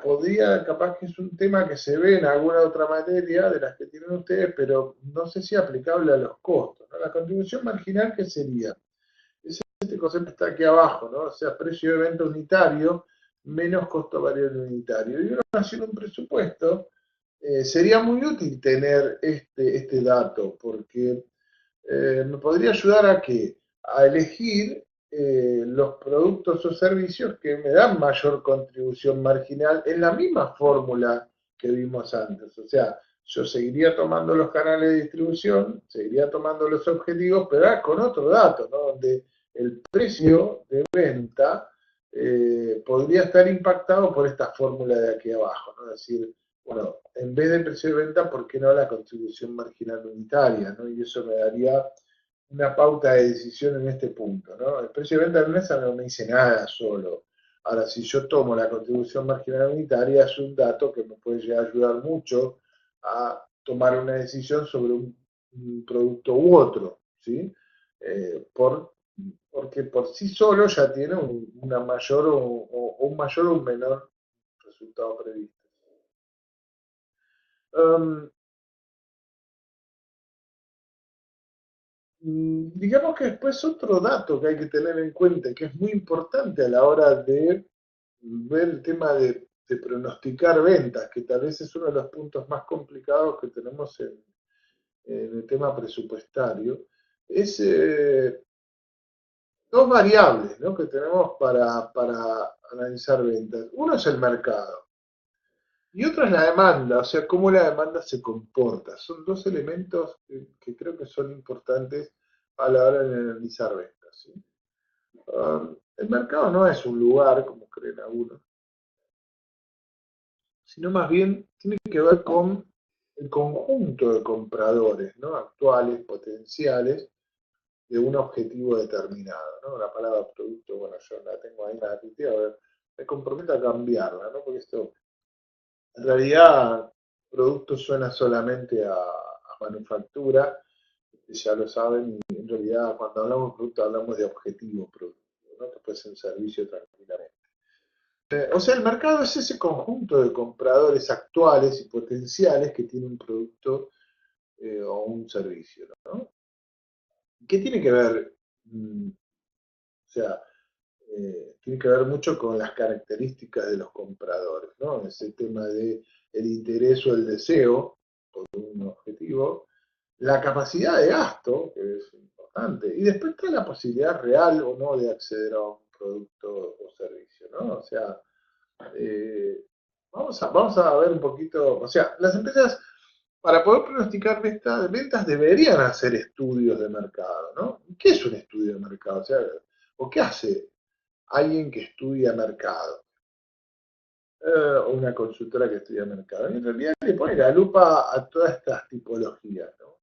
podría, capaz que es un tema que se ve en alguna otra materia de las que tienen ustedes, pero no sé si aplicable a los costos, ¿no? La contribución marginal, ¿qué sería? Este concepto está aquí abajo, ¿no? O sea, precio de venta unitario menos costo variable unitario. Y uno haciendo un presupuesto, sería muy útil tener este dato, porque me podría ayudar a qué? A elegir los productos o servicios que me dan mayor contribución marginal en la misma fórmula que vimos antes. O sea, yo seguiría tomando los canales de distribución, seguiría tomando los objetivos, pero ahora con otro dato, ¿no? Donde el precio de venta podría estar impactado por esta fórmula de aquí abajo, ¿no? Es decir, bueno, en vez de precio de venta, ¿por qué no la contribución marginal unitaria? ¿No? Y eso me daría una pauta de decisión en este punto, ¿no? El precio de venta de mesa no me dice nada solo. Ahora, si yo tomo la contribución marginal unitaria, es un dato que me puede llegar a ayudar mucho a tomar una decisión sobre un producto u otro, ¿sí? Porque por sí solo ya tiene una mayor un mayor o un menor resultado previsto. Um, Digamos que después otro dato que hay que tener en cuenta, que es muy importante a la hora de ver el tema de pronosticar ventas, que tal vez es uno de los puntos más complicados que tenemos en el tema presupuestario, es dos variables, ¿no? Que tenemos para analizar ventas. Uno es el mercado y otro es la demanda, o sea, cómo la demanda se comporta. Son dos elementos que creo que son importantes a la hora de analizar ventas, ¿sí? El mercado no es un lugar, como creen algunos, sino más bien tiene que ver con el conjunto de compradores, ¿no? Actuales, potenciales, de un objetivo determinado, ¿no? La palabra producto, bueno, yo la tengo ahí en la diapositiva, a ver, me comprometo a cambiarla, ¿no? Porque esto, en realidad, producto suena solamente a manufactura, ya lo saben, y en realidad cuando hablamos de producto hablamos de objetivo productivo, ¿no? Que puede ser un servicio tranquilamente. O sea, el mercado es ese conjunto de compradores actuales y potenciales que tiene un producto o un servicio, ¿no? ¿Qué tiene que ver? O sea, tiene que ver mucho con las características de los compradores, ¿no? Ese tema de el interés o el deseo por un objetivo, la capacidad de gasto, que es importante, y después está la posibilidad real o no de acceder a un producto o servicio, ¿no? O sea, vamos a ver un poquito, o sea, las empresas para poder pronosticar ventas deberían hacer estudios de mercado, ¿no? ¿Qué es un estudio de mercado? O sea, ¿o qué hace alguien que estudia mercado? O una consultora que estudia mercado. En realidad le pone la lupa a todas estas tipologías, ¿no?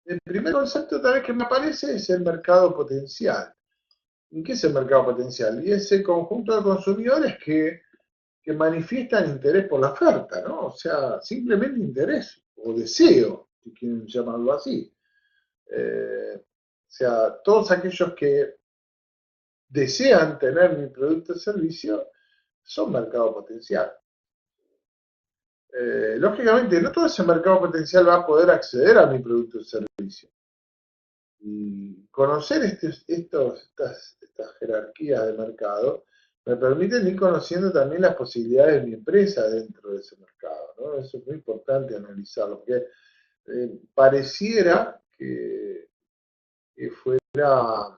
El primer concepto tal vez que me aparece es el mercado potencial. ¿Y qué es el mercado potencial? Y ese conjunto de consumidores que manifiestan interés por la oferta, ¿no? O sea, simplemente interés o deseo, si quieren llamarlo así. O sea, todos aquellos que desean tener mi producto o servicio son mercado potencial. Lógicamente, no todo ese mercado potencial va a poder acceder a mi producto o servicio. Y conocer estas jerarquías de mercado me permiten ir conociendo también las posibilidades de mi empresa dentro de ese mercado, ¿no? Eso es muy importante analizarlo, porque pareciera que fueran,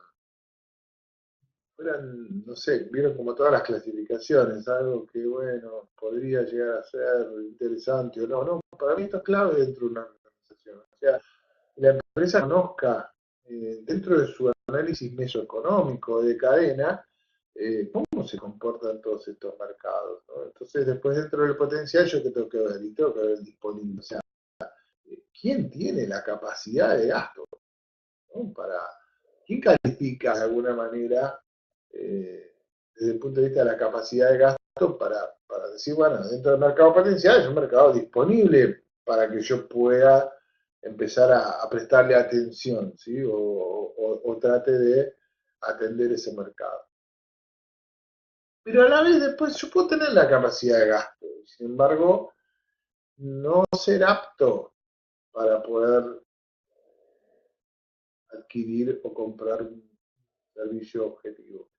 no sé, vieron como todas las clasificaciones, algo que, bueno, podría llegar a ser interesante o no. No, para mí esto es clave dentro de una organización. O sea, la empresa conozca dentro de su análisis mesoeconómico de cadena cómo se comportan todos estos mercados, ¿no? Entonces, después dentro del potencial, yo que tengo que ver, y tengo que ver el disponible. O sea, ¿quién tiene la capacidad de gasto? ¿No? ¿Quién califica de alguna manera desde el punto de vista de la capacidad de gasto para decir, bueno, dentro del mercado potencial es un mercado disponible para que yo pueda empezar a prestarle atención, ¿sí? O trate de atender ese mercado. Pero a la vez después yo puedo tener la capacidad de gasto, sin embargo, no ser apto para poder adquirir o comprar un servicio objetivo.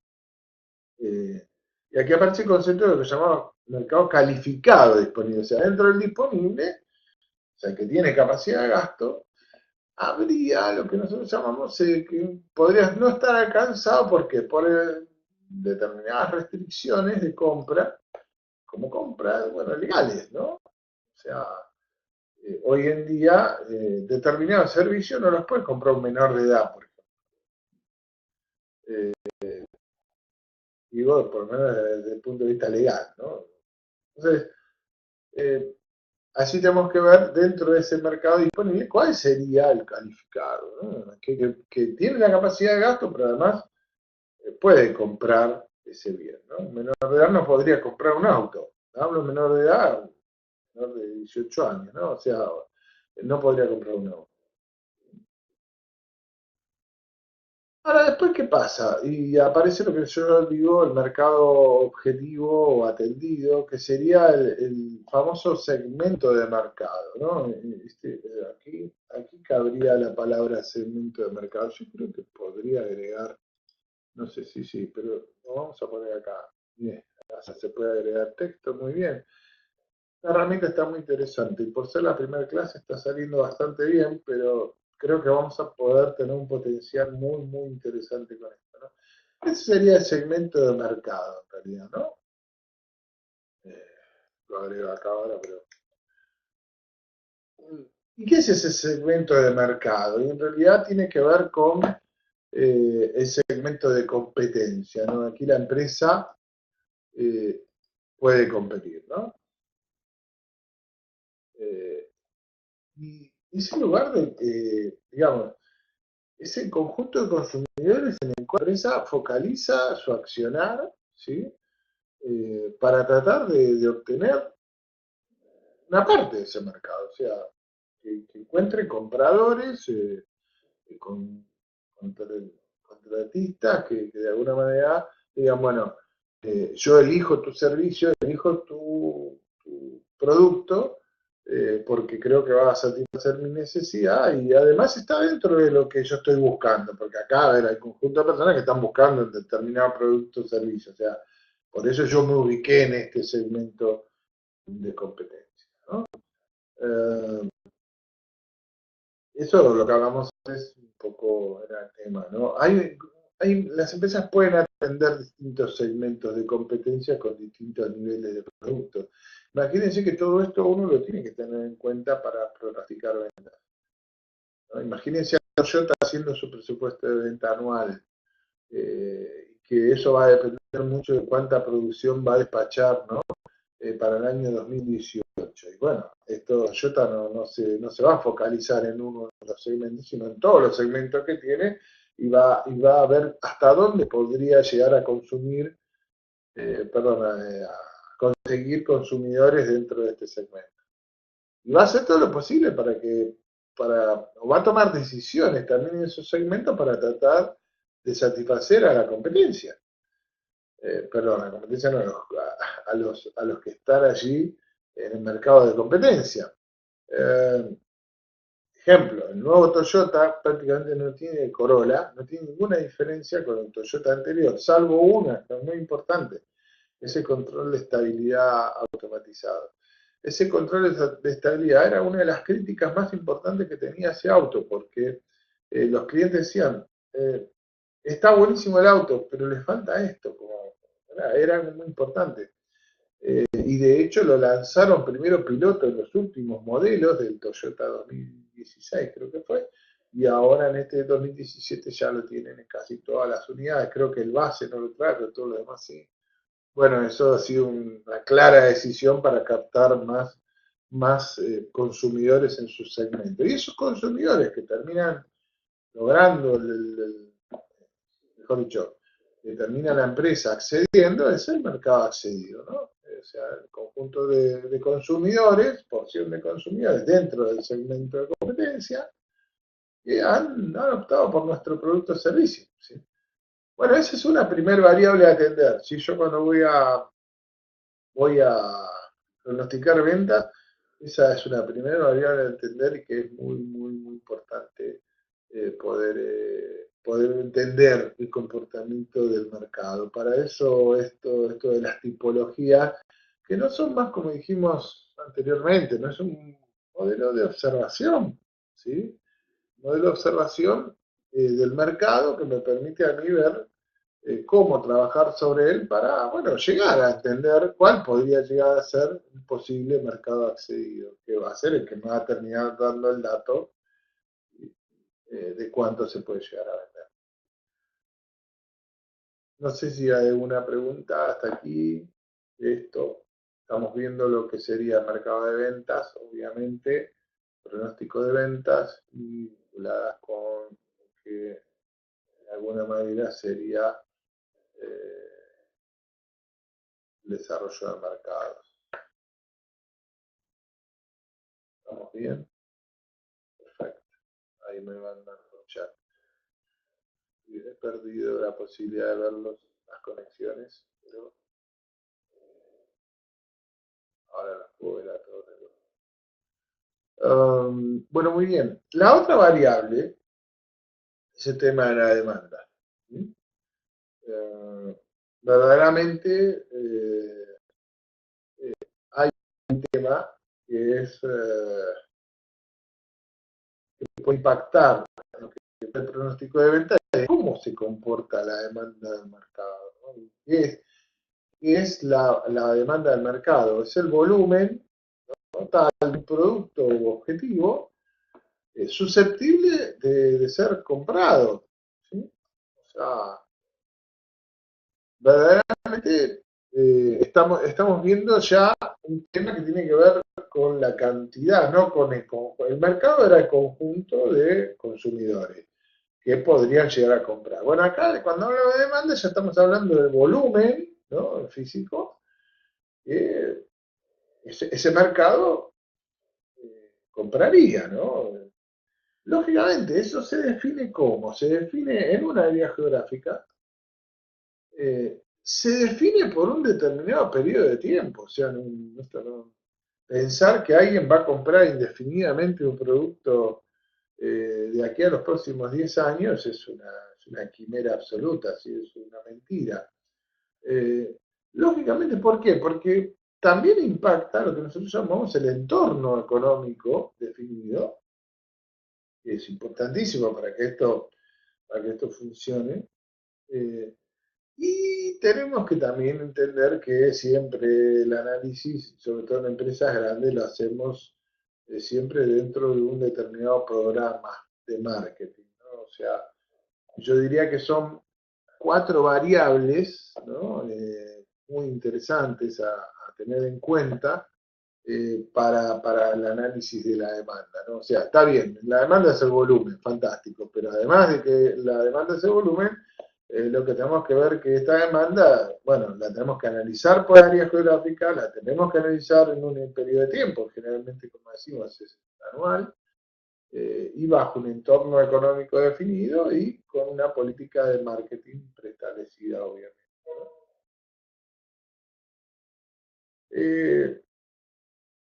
Y aquí aparece el concepto de lo que se llama mercado calificado disponible. O sea, dentro del disponible, o sea, que tiene capacidad de gasto, habría lo que nosotros llamamos que podría no estar alcanzado porque por determinadas restricciones de compra, como compras, bueno, legales, ¿no? O sea, hoy en día determinados servicios no los puede comprar un menor de edad, por ejemplo. Eh, Digo, por lo menos desde el punto de vista legal, ¿no? Entonces, eh, así tenemos que ver dentro de ese mercado disponible cuál sería el calificado, ¿no? Que tiene la capacidad de gasto, pero además puede comprar ese bien, ¿no? Un menor de edad no podría comprar un auto. Hablo menor de edad, menor de 18 años, ¿no? O sea, no podría comprar un auto. Ahora, después, ¿qué pasa? Y aparece lo que yo digo, el mercado objetivo o atendido, que sería el famoso segmento de mercado, ¿no? Aquí cabría la palabra segmento de mercado. Yo creo que podría agregar, no sé si sí, pero lo vamos a poner acá. Bien, o sea, se puede agregar texto, muy bien. La herramienta está muy interesante y por ser la primera clase está saliendo bastante bien, pero creo que vamos a poder tener un potencial muy, muy interesante con esto, ¿no? Ese sería el segmento de mercado, en realidad, ¿no? Eh, lo agrego acá ahora, pero... ¿Y qué es ese segmento de mercado? Y en realidad tiene que ver con el segmento de competencia, ¿no? Aquí la empresa eh, puede competir, ¿no? Eh, y ese lugar de, digamos, es el conjunto de consumidores en el cual la empresa focaliza su accionar, ¿sí? Para tratar de obtener una parte de ese mercado, o sea, que encuentre compradores con, contra, contratistas que de alguna manera digan, bueno, yo elijo tu servicio, elijo tu producto, porque creo que va a satisfacer mi necesidad y además está dentro de lo que yo estoy buscando, porque acá, a ver, hay un conjunto de personas que están buscando un determinado producto o servicio, o sea, por eso yo me ubiqué en este segmento de competencia, ¿no? Eh, Eso lo que hablamos es un poco era el tema, ¿no? las empresas pueden atender distintos segmentos de competencia con distintos niveles de productos. Imagínense que todo esto uno lo tiene que tener en cuenta para pronosticar ventas, ¿no? Imagínense a Toyota haciendo su presupuesto de venta anual, que eso va a depender mucho de cuánta producción va a despachar, ¿no? Para el año 2018. Y bueno, esto Toyota no se va a focalizar en uno de los segmentos, sino en todos los segmentos que tiene y va a ver hasta dónde podría llegar a consumir, a conseguir consumidores dentro de este segmento. Y va a hacer todo lo posible o va a tomar decisiones también en esos segmentos para tratar de satisfacer a la competencia. Perdón, a la competencia no, a los que están allí en el mercado de competencia. Eh, Ejemplo, el nuevo Toyota prácticamente no tiene Corolla, no tiene ninguna diferencia con el Toyota anterior, salvo una, que es muy importante, ese control de estabilidad automatizado. Ese control de estabilidad era una de las críticas más importantes que tenía ese auto, porque los clientes decían, está buenísimo el auto, pero le falta esto, era algo muy importante. Y de hecho lo lanzaron primero piloto en los últimos modelos del Toyota 2016, creo que fue, y ahora en este 2017 ya lo tienen en casi todas las unidades. Creo que el base no lo trae, pero todo lo demás sí. Bueno, eso ha sido una clara decisión para captar más consumidores en su segmento. Y esos consumidores que terminan logrando, mejor dicho, que termina la empresa accediendo, es el mercado accedido, ¿no? O sea, el conjunto de consumidores, porción de consumidores dentro del segmento de competencia, que han optado por nuestro producto o servicio, ¿sí? Bueno, esa es una primer variable a atender. Si yo cuando voy a pronosticar ventas, esa es una primera variable a entender y que es muy importante poder entender el comportamiento del mercado. Para eso esto de las tipologías, que no son más como dijimos anteriormente, no es un modelo de observación, ¿sí? Modelo de observación del mercado que me permite a mí ver cómo trabajar sobre él para, bueno, llegar a entender cuál podría llegar a ser un posible mercado accedido, que va a ser el que me va a terminar dando el dato de cuánto se puede llegar a vender. No sé si hay alguna pregunta hasta aquí de esto. Estamos viendo lo que sería el mercado de ventas, obviamente, pronóstico de ventas y vinculadas con lo que de alguna manera sería el desarrollo de mercados. ¿Estamos bien? Perfecto. Ahí me mandan por chat. He perdido la posibilidad de ver las conexiones, pero ahora las puedo ver a todos. Bueno, muy bien. La otra variable es el tema de la demanda. ¿Sí? Verdaderamente hay un tema que es que puede impactar en lo que es el pronóstico de venta, es cómo se comporta la demanda del mercado, ¿no? ¿Qué es la demanda del mercado? Es el volumen total de un producto objetivo susceptible de ser comprado, ¿sí? O sea, verdaderamente estamos viendo ya un tema que tiene que ver con la cantidad, no con el mercado era el conjunto de consumidores que podrían llegar a comprar. Bueno, acá cuando hablo de demanda ya estamos hablando del volumen, ¿no? Físico, que ese mercado compraría, ¿no? Lógicamente, eso se define ¿cómo? Se define en una área geográfica, se define por un determinado periodo de tiempo. O sea, pensar que alguien va a comprar indefinidamente un producto de aquí a los próximos 10 años es una quimera absoluta, ¿sí? Es una mentira. Eh, Lógicamente, ¿por qué? Porque también impacta lo que nosotros llamamos el entorno económico definido, que es importantísimo para que esto funcione, Eh, y tenemos que también entender que siempre el análisis, sobre todo en empresas grandes, lo hacemos siempre dentro de un determinado programa de marketing, ¿no? O sea, yo diría que son cuatro variables, ¿no? Muy interesantes a tener en cuenta para el análisis de la demanda, ¿no? O sea, está bien, la demanda es el volumen, fantástico, pero además de que la demanda es el volumen, lo que tenemos que ver que esta demanda, bueno, la tenemos que analizar por área geográfica, la tenemos que analizar en un periodo de tiempo, generalmente, como decimos, es anual, y bajo un entorno económico definido y con una política de marketing preestablecida, obviamente. Eh,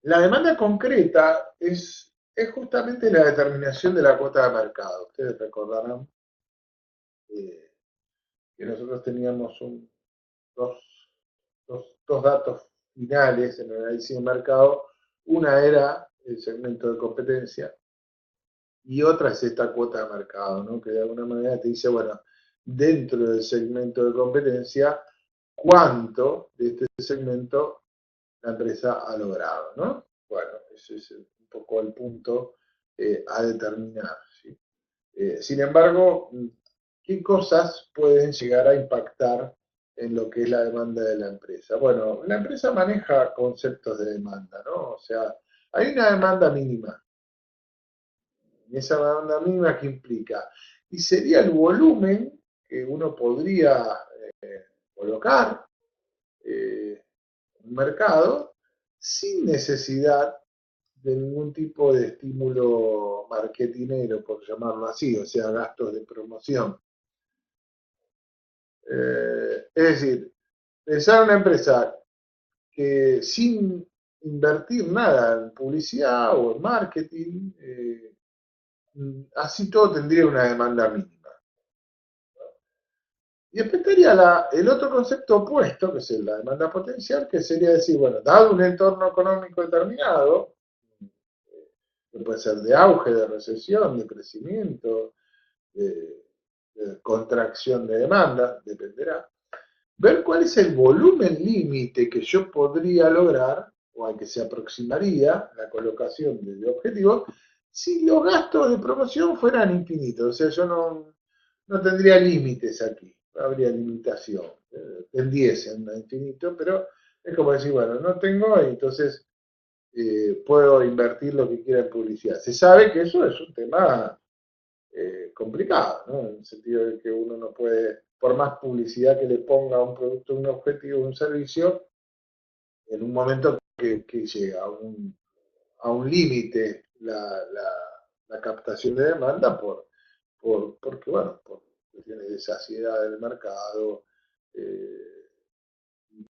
la demanda concreta es justamente la determinación de la cuota de mercado. Ustedes recordarán eh, que nosotros teníamos dos, dos datos finales en el análisis de mercado. Una era el segmento de competencia y otra es esta cuota de mercado, ¿no? Que de alguna manera te dice, bueno, dentro del segmento de competencia, cuánto de este segmento la empresa ha logrado, ¿no? Bueno, ese es un poco el punto a determinar, ¿sí? Sin embargo, ¿qué cosas pueden llegar a impactar en lo que es la demanda de la empresa? Bueno, la empresa maneja conceptos de demanda, ¿no? O sea, hay una demanda mínima. Y esa demanda mínima, ¿qué implica? Y sería el volumen que uno podría colocar en un mercado sin necesidad de ningún tipo de estímulo marketinero, por llamarlo así, o sea, gastos de promoción. Es decir, pensar en una empresa que sin invertir nada en publicidad o en marketing, así todo tendría una demanda mínima. Y después estaría el otro concepto opuesto, que es la demanda potencial, que sería decir, bueno, dado un entorno económico determinado, que puede ser de auge, de recesión, de crecimiento, de, de contracción de demanda, dependerá, ver cuál es el volumen límite que yo podría lograr o al que se aproximaría la colocación de objetivos si los gastos de promoción fueran infinitos. O sea, yo no tendría límites aquí, no habría limitación, tendiesen a infinito, pero es como decir, bueno, no tengo, y entonces puedo invertir lo que quiera en publicidad. Se sabe que eso es un tema complicado, ¿no? En el sentido de que uno no puede, por más publicidad que le ponga a un producto, un objetivo, un servicio, en un momento que llega a un límite la captación de demanda porque, bueno, por cuestiones de saciedad del mercado eh,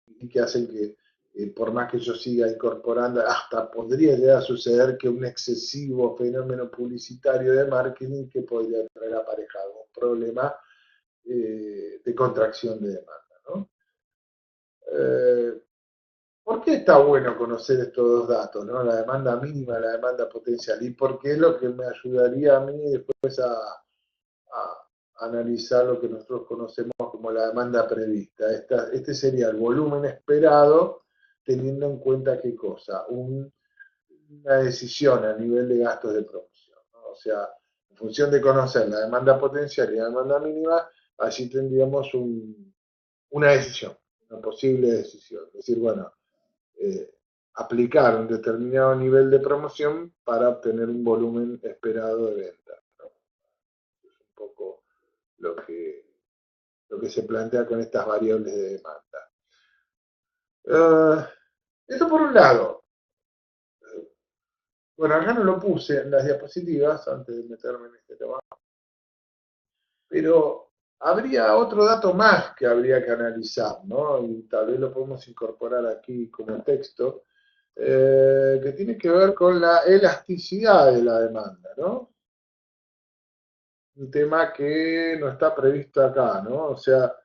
y que hacen que por más que yo siga incorporando, hasta podría llegar a suceder que un excesivo fenómeno publicitario de marketing que podría traer aparejado un problema de contracción de demanda, ¿no? Eh, ¿Por qué está bueno conocer estos dos datos, ¿no? La demanda mínima, la demanda potencial, y por qué es lo que me ayudaría a mí después a analizar lo que nosotros conocemos como la demanda prevista? Este sería el volumen esperado teniendo en cuenta qué cosa, una decisión a nivel de gastos de promoción, ¿no? O sea, en función de conocer la demanda potencial y la demanda mínima, allí tendríamos una decisión, una posible decisión. Es decir, bueno, eh, aplicar un determinado nivel de promoción para obtener un volumen esperado de venta, ¿no? Es un poco lo que se plantea con estas variables de demanda. Eso por un lado. Bueno, acá no lo puse en las diapositivas antes de meterme en este tema, pero habría otro dato más que habría que analizar, ¿no? Y tal vez lo podemos incorporar aquí como texto, que tiene que ver con la elasticidad de la demanda, ¿no? Un tema que no está previsto acá, ¿no? O sea,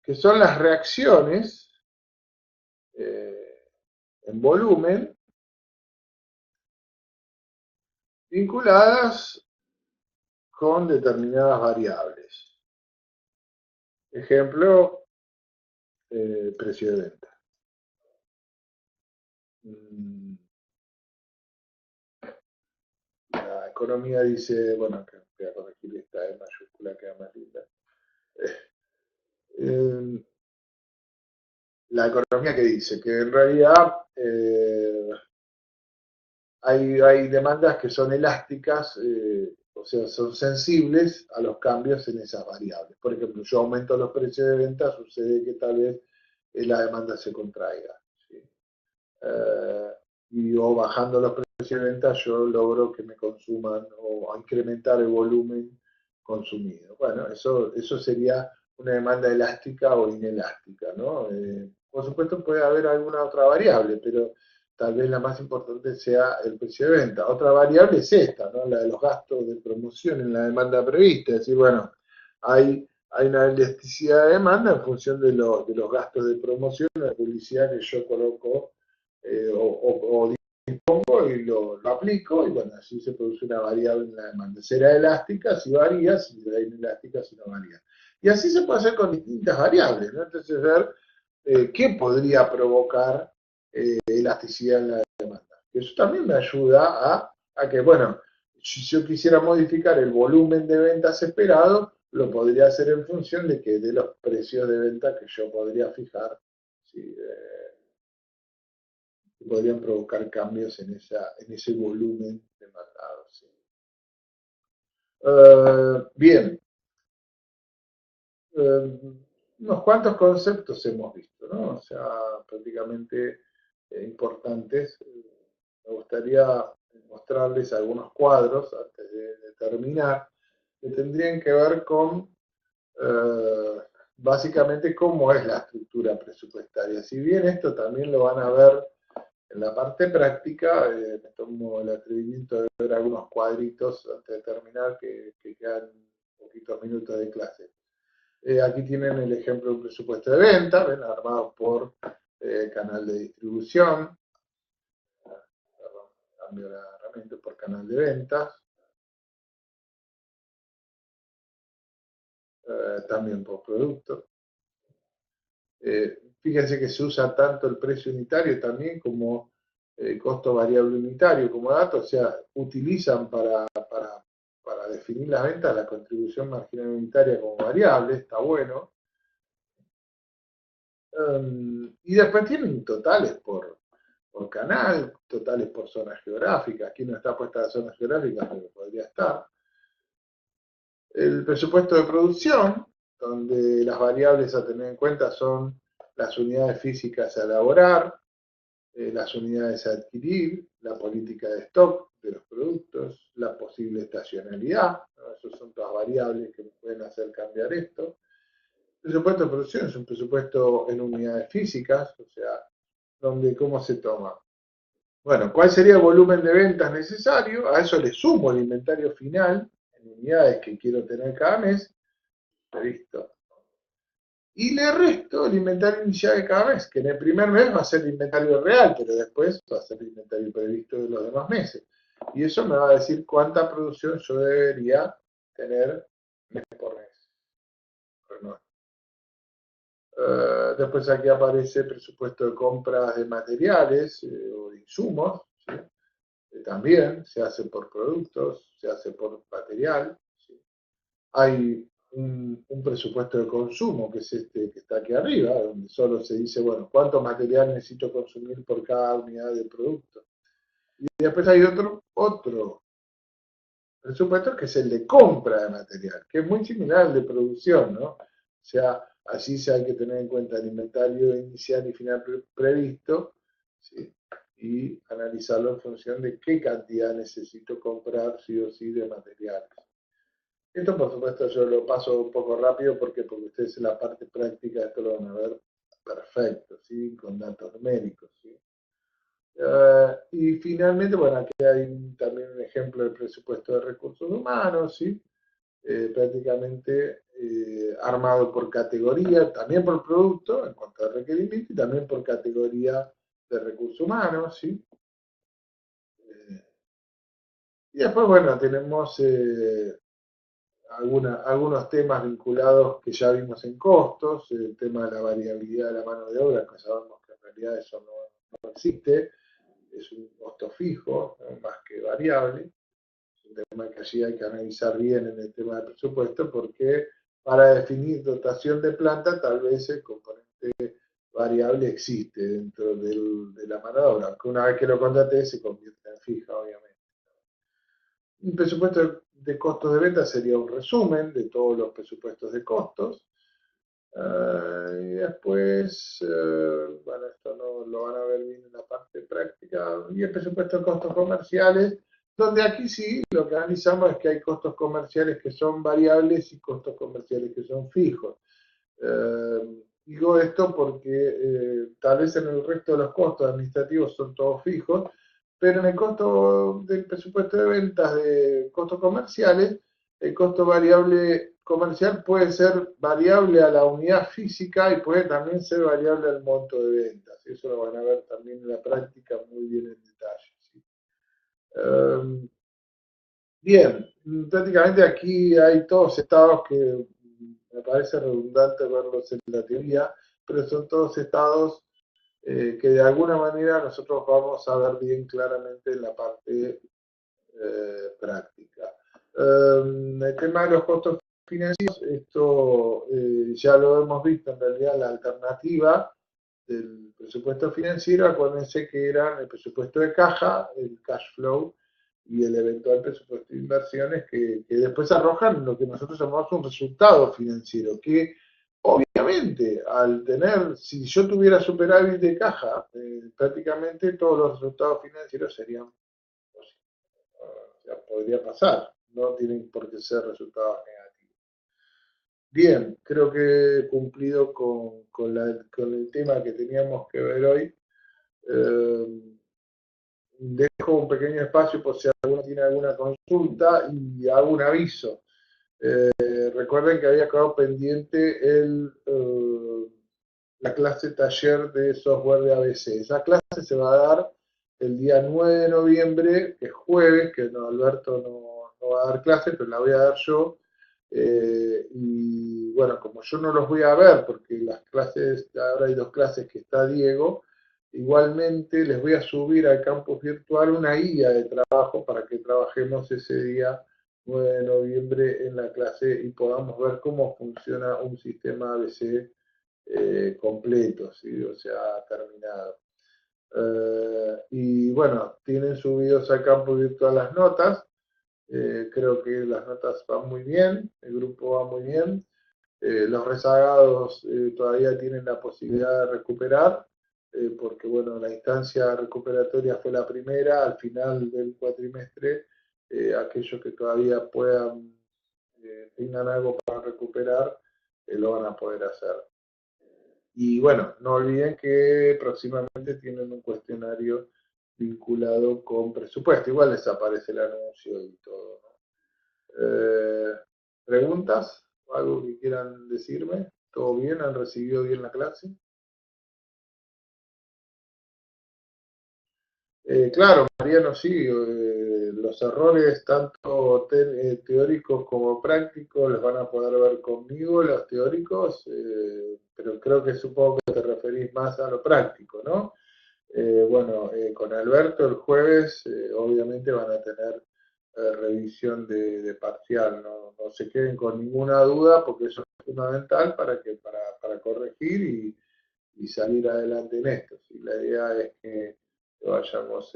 que son las reacciones en volumen vinculadas con determinadas variables. Ejemplo, precio de venta. Mm, La economía dice, bueno, que voy a corregir esta E mayúscula, queda más linda. Eh, la economía que dice que en realidad hay demandas que son elásticas, o sea, son sensibles a los cambios en esas variables. Por ejemplo, yo aumento los precios de venta, sucede que tal vez la demanda se contraiga. ¿Sí? eh, y o bajando los precios de venta yo logro que me consuman o incrementar el volumen consumido. Bueno, eso sería una demanda elástica o inelástica, ¿no? Por supuesto puede haber alguna otra variable, pero tal vez la más importante sea el precio de venta. Otra variable es esta, ¿no? La de los gastos de promoción en la demanda prevista. Es decir, bueno, hay una elasticidad de demanda en función de los gastos de promoción, de publicidad que yo coloco o dispongo y lo aplico y bueno, así se produce una variable en la demanda. Será elástica si varía, si será inelástica si no varía. Y así se puede hacer con distintas variables, ¿no? Entonces ver qué podría provocar elasticidad en la demanda. Eso también me ayuda a que, bueno, si yo quisiera modificar el volumen de ventas esperado, lo podría hacer en función de que de los precios de venta que yo podría fijar. ¿Sí? Podrían provocar cambios en ese volumen demandado. ¿Sí? Bien, unos cuantos conceptos hemos visto, ¿no? O sea, prácticamente importantes. Me gustaría mostrarles algunos cuadros antes de terminar, que tendrían que ver con básicamente cómo es la estructura presupuestaria. Si bien esto también lo van a ver en la parte práctica, me tomo el atrevimiento de ver algunos cuadritos antes de terminar, que quedan poquitos minutos de clase. Aquí tienen el ejemplo de un presupuesto de venta, ven, armado por canal de distribución, perdón, cambio la herramienta por canal de ventas, también por producto. Fíjense que se usa tanto el precio unitario también como el costo variable unitario como dato, o sea, utilizan para definir la venta la contribución marginal unitaria como variable, está bueno. Y después tienen totales por canal, totales por zonas geográficas. Aquí no está puesta la zona geográfica, pero podría estar. El presupuesto de producción, donde las variables a tener en cuenta son las unidades físicas a elaborar, las unidades a adquirir, la política de stock de los productos, la posible estacionalidad, ¿no? Esas son todas variables que pueden hacer cambiar esto. El presupuesto de producción es un presupuesto en unidades físicas, o sea, donde cómo se toma. Bueno, ¿cuál sería el volumen de ventas necesario? A eso le sumo el inventario final en unidades que quiero tener cada mes, listo. Y le resto el inventario inicial de cada mes, que en el primer mes va a ser el inventario real, pero después va a ser el inventario previsto de los demás meses. Y eso me va a decir cuánta producción yo debería tener mes por mes. Después aquí aparece el presupuesto de compras de materiales o de insumos. ¿Sí? También se hace por productos, se hace por material. ¿Sí? Hay un presupuesto de consumo, que es este que está aquí arriba, donde solo se dice, bueno, cuánto material necesito consumir por cada unidad de producto. Y después hay otro presupuesto que es el de compra de material, que es muy similar al de producción, ¿no? O sea, así se hay que tener en cuenta el inventario inicial y final previsto, ¿sí? Y analizarlo en función de qué cantidad necesito comprar sí o sí de materiales. Esto, por supuesto, yo lo paso un poco rápido porque ustedes en la parte práctica esto lo van a ver perfecto, ¿sí? Con datos numéricos, ¿sí? Y finalmente, bueno, aquí hay también un ejemplo del presupuesto de recursos humanos, ¿sí? Prácticamente armado por categoría, también por producto, en cuanto a requerimiento, y también por categoría de recursos humanos, ¿sí? Y después, bueno, tenemos algunos temas vinculados que ya vimos en costos, el tema de la variabilidad de la mano de obra, que sabemos que en realidad eso no existe, es un costo fijo, ¿no? Más que variable. Es un tema que allí hay que analizar bien en el tema del presupuesto, porque para definir dotación de planta, tal vez el componente variable existe dentro de la mano de obra, aunque una vez que lo contraté se convierte en fija, obviamente. Un presupuesto de costos de venta sería un resumen de todos los presupuestos de costos. Y después, bueno, esto no lo van a ver bien en la parte práctica. Y el presupuesto de costos comerciales, donde aquí sí lo que analizamos es que hay costos comerciales que son variables y costos comerciales que son fijos. Digo esto porque tal vez en el resto de los costos administrativos son todos fijos, pero en el costo del presupuesto de ventas de costos comerciales, el costo variable comercial puede ser variable a la unidad física y puede también ser variable al monto de ventas. Eso lo van a ver también en la práctica muy bien en detalle. ¿Sí? Bien, prácticamente aquí hay todos estados que me parece redundante verlos en la teoría, pero son todos estados que de alguna manera nosotros vamos a ver bien claramente en la parte práctica. El tema de los costos financieros, esto ya lo hemos visto en realidad, la alternativa del presupuesto financiero, acuérdense que eran el presupuesto de caja, el cash flow y el eventual presupuesto de inversiones que después arrojan lo que nosotros llamamos un resultado financiero, que obviamente al tener, si yo tuviera superávit de caja, prácticamente todos los resultados financieros serían positivos. O sea, podría pasar, no tienen por qué ser resultados negativos. Bien, creo que he cumplido con el tema que teníamos que ver hoy. Eh, Dejo un pequeño espacio por si alguno tiene alguna consulta y hago un aviso. Recuerden que había quedado pendiente la clase taller de software de ABC. Esa clase se va a dar el día 9 de noviembre, que es jueves, que no, Alberto no va a dar clase, pero la voy a dar yo. Y bueno, como yo no los voy a ver, porque las clases, ahora hay dos clases que está Diego, igualmente les voy a subir al campus virtual una guía de trabajo para que trabajemos ese día 9 de noviembre en la clase y podamos ver cómo funciona un sistema ABC completo, ¿sí? O sea, terminado. Y bueno, tienen subidos al campo virtual las notas. Creo que las notas van muy bien, el grupo va muy bien. Los rezagados todavía tienen la posibilidad de recuperar, porque bueno, la instancia recuperatoria fue la primera, al final del cuatrimestre, aquellos que todavía puedan, tengan algo para recuperar, lo van a poder hacer. Y bueno, no olviden que próximamente tienen un cuestionario vinculado con presupuesto. Igual les aparece el anuncio y todo, ¿no? ¿Preguntas? ¿Algo que quieran decirme? ¿Todo bien? ¿Han recibido bien la clase? Claro, Mariano, sí, los errores tanto teóricos como prácticos los van a poder ver conmigo, los teóricos, pero creo que supongo que te referís más a lo práctico, ¿no? Bueno, con Alberto el jueves obviamente van a tener revisión de parcial, no se queden con ninguna duda porque eso es fundamental para corregir y salir adelante en esto. ¿Sí? La idea es que vayamos,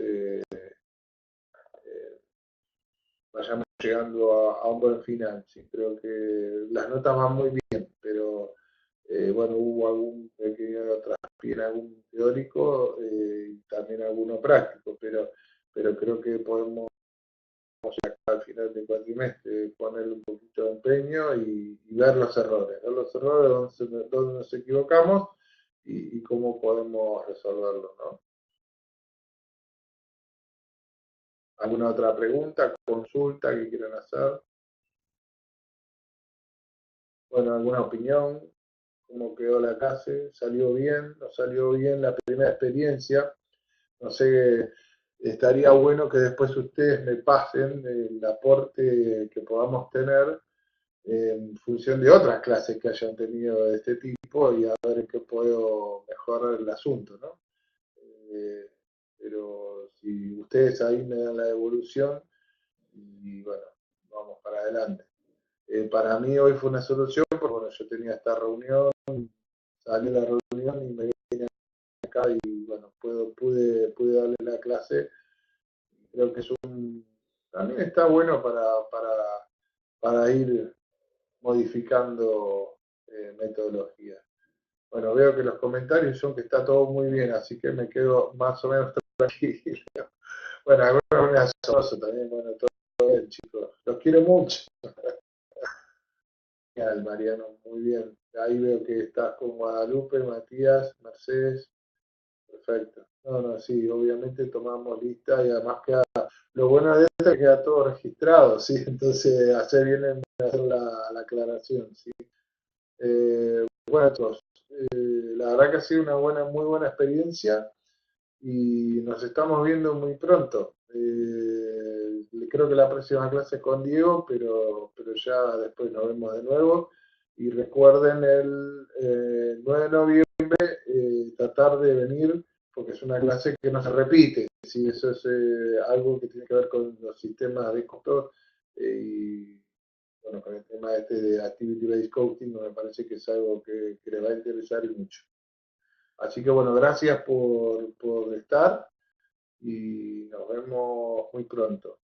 vayamos llegando a un buen final. ¿Sí? Creo que las notas van muy bien, pero bueno, hubo algún pequeño traspié, algún teórico y también alguno práctico, pero creo que podemos al final del cuatrimestre ponerle un poquito de empeño y ver los errores donde nos equivocamos y cómo podemos resolverlo, ¿no? ¿Alguna otra pregunta, consulta que quieran hacer? Bueno, ¿alguna opinión? ¿Cómo quedó la clase? ¿Salió bien? ¿No salió bien la primera experiencia? No sé, estaría bueno que después ustedes me pasen el aporte que podamos tener en función de otras clases que hayan tenido de este tipo y a ver en qué puedo mejorar el asunto, ¿no? Eh, pero si ustedes ahí me dan la devolución y bueno, vamos para adelante. Para mí hoy fue una solución, porque bueno, yo tenía esta reunión, salí de la reunión y me vine acá y bueno, pude darle la clase. Creo que también está bueno para ir modificando metodología. Bueno, veo que los comentarios son que está todo muy bien, así que me quedo más o menos tranquilo. Bueno, algunos me asombroso también, bueno, todo bien, chicos. Los quiero mucho. Genial, Mariano, muy bien. Ahí veo que estás con Guadalupe, Matías, Mercedes. Perfecto. No, no, sí, obviamente tomamos lista y además queda, lo bueno de esto es que queda todo registrado, ¿sí? Entonces, hacer bien en hacer la aclaración, ¿sí? Bueno, chicos, la verdad que ha sido una muy buena experiencia y nos estamos viendo muy pronto. Creo que la próxima clase es con Diego, pero ya después nos vemos de nuevo. Y recuerden el 9 de noviembre tratar de venir porque es una clase que no se repite. ¿Sí? Eso es algo que tiene que ver con los sistemas de costos y bueno, con el tema este de Activity Based Costing me parece que es algo que les va a interesar y mucho. Así que bueno, gracias por estar y nos vemos muy pronto.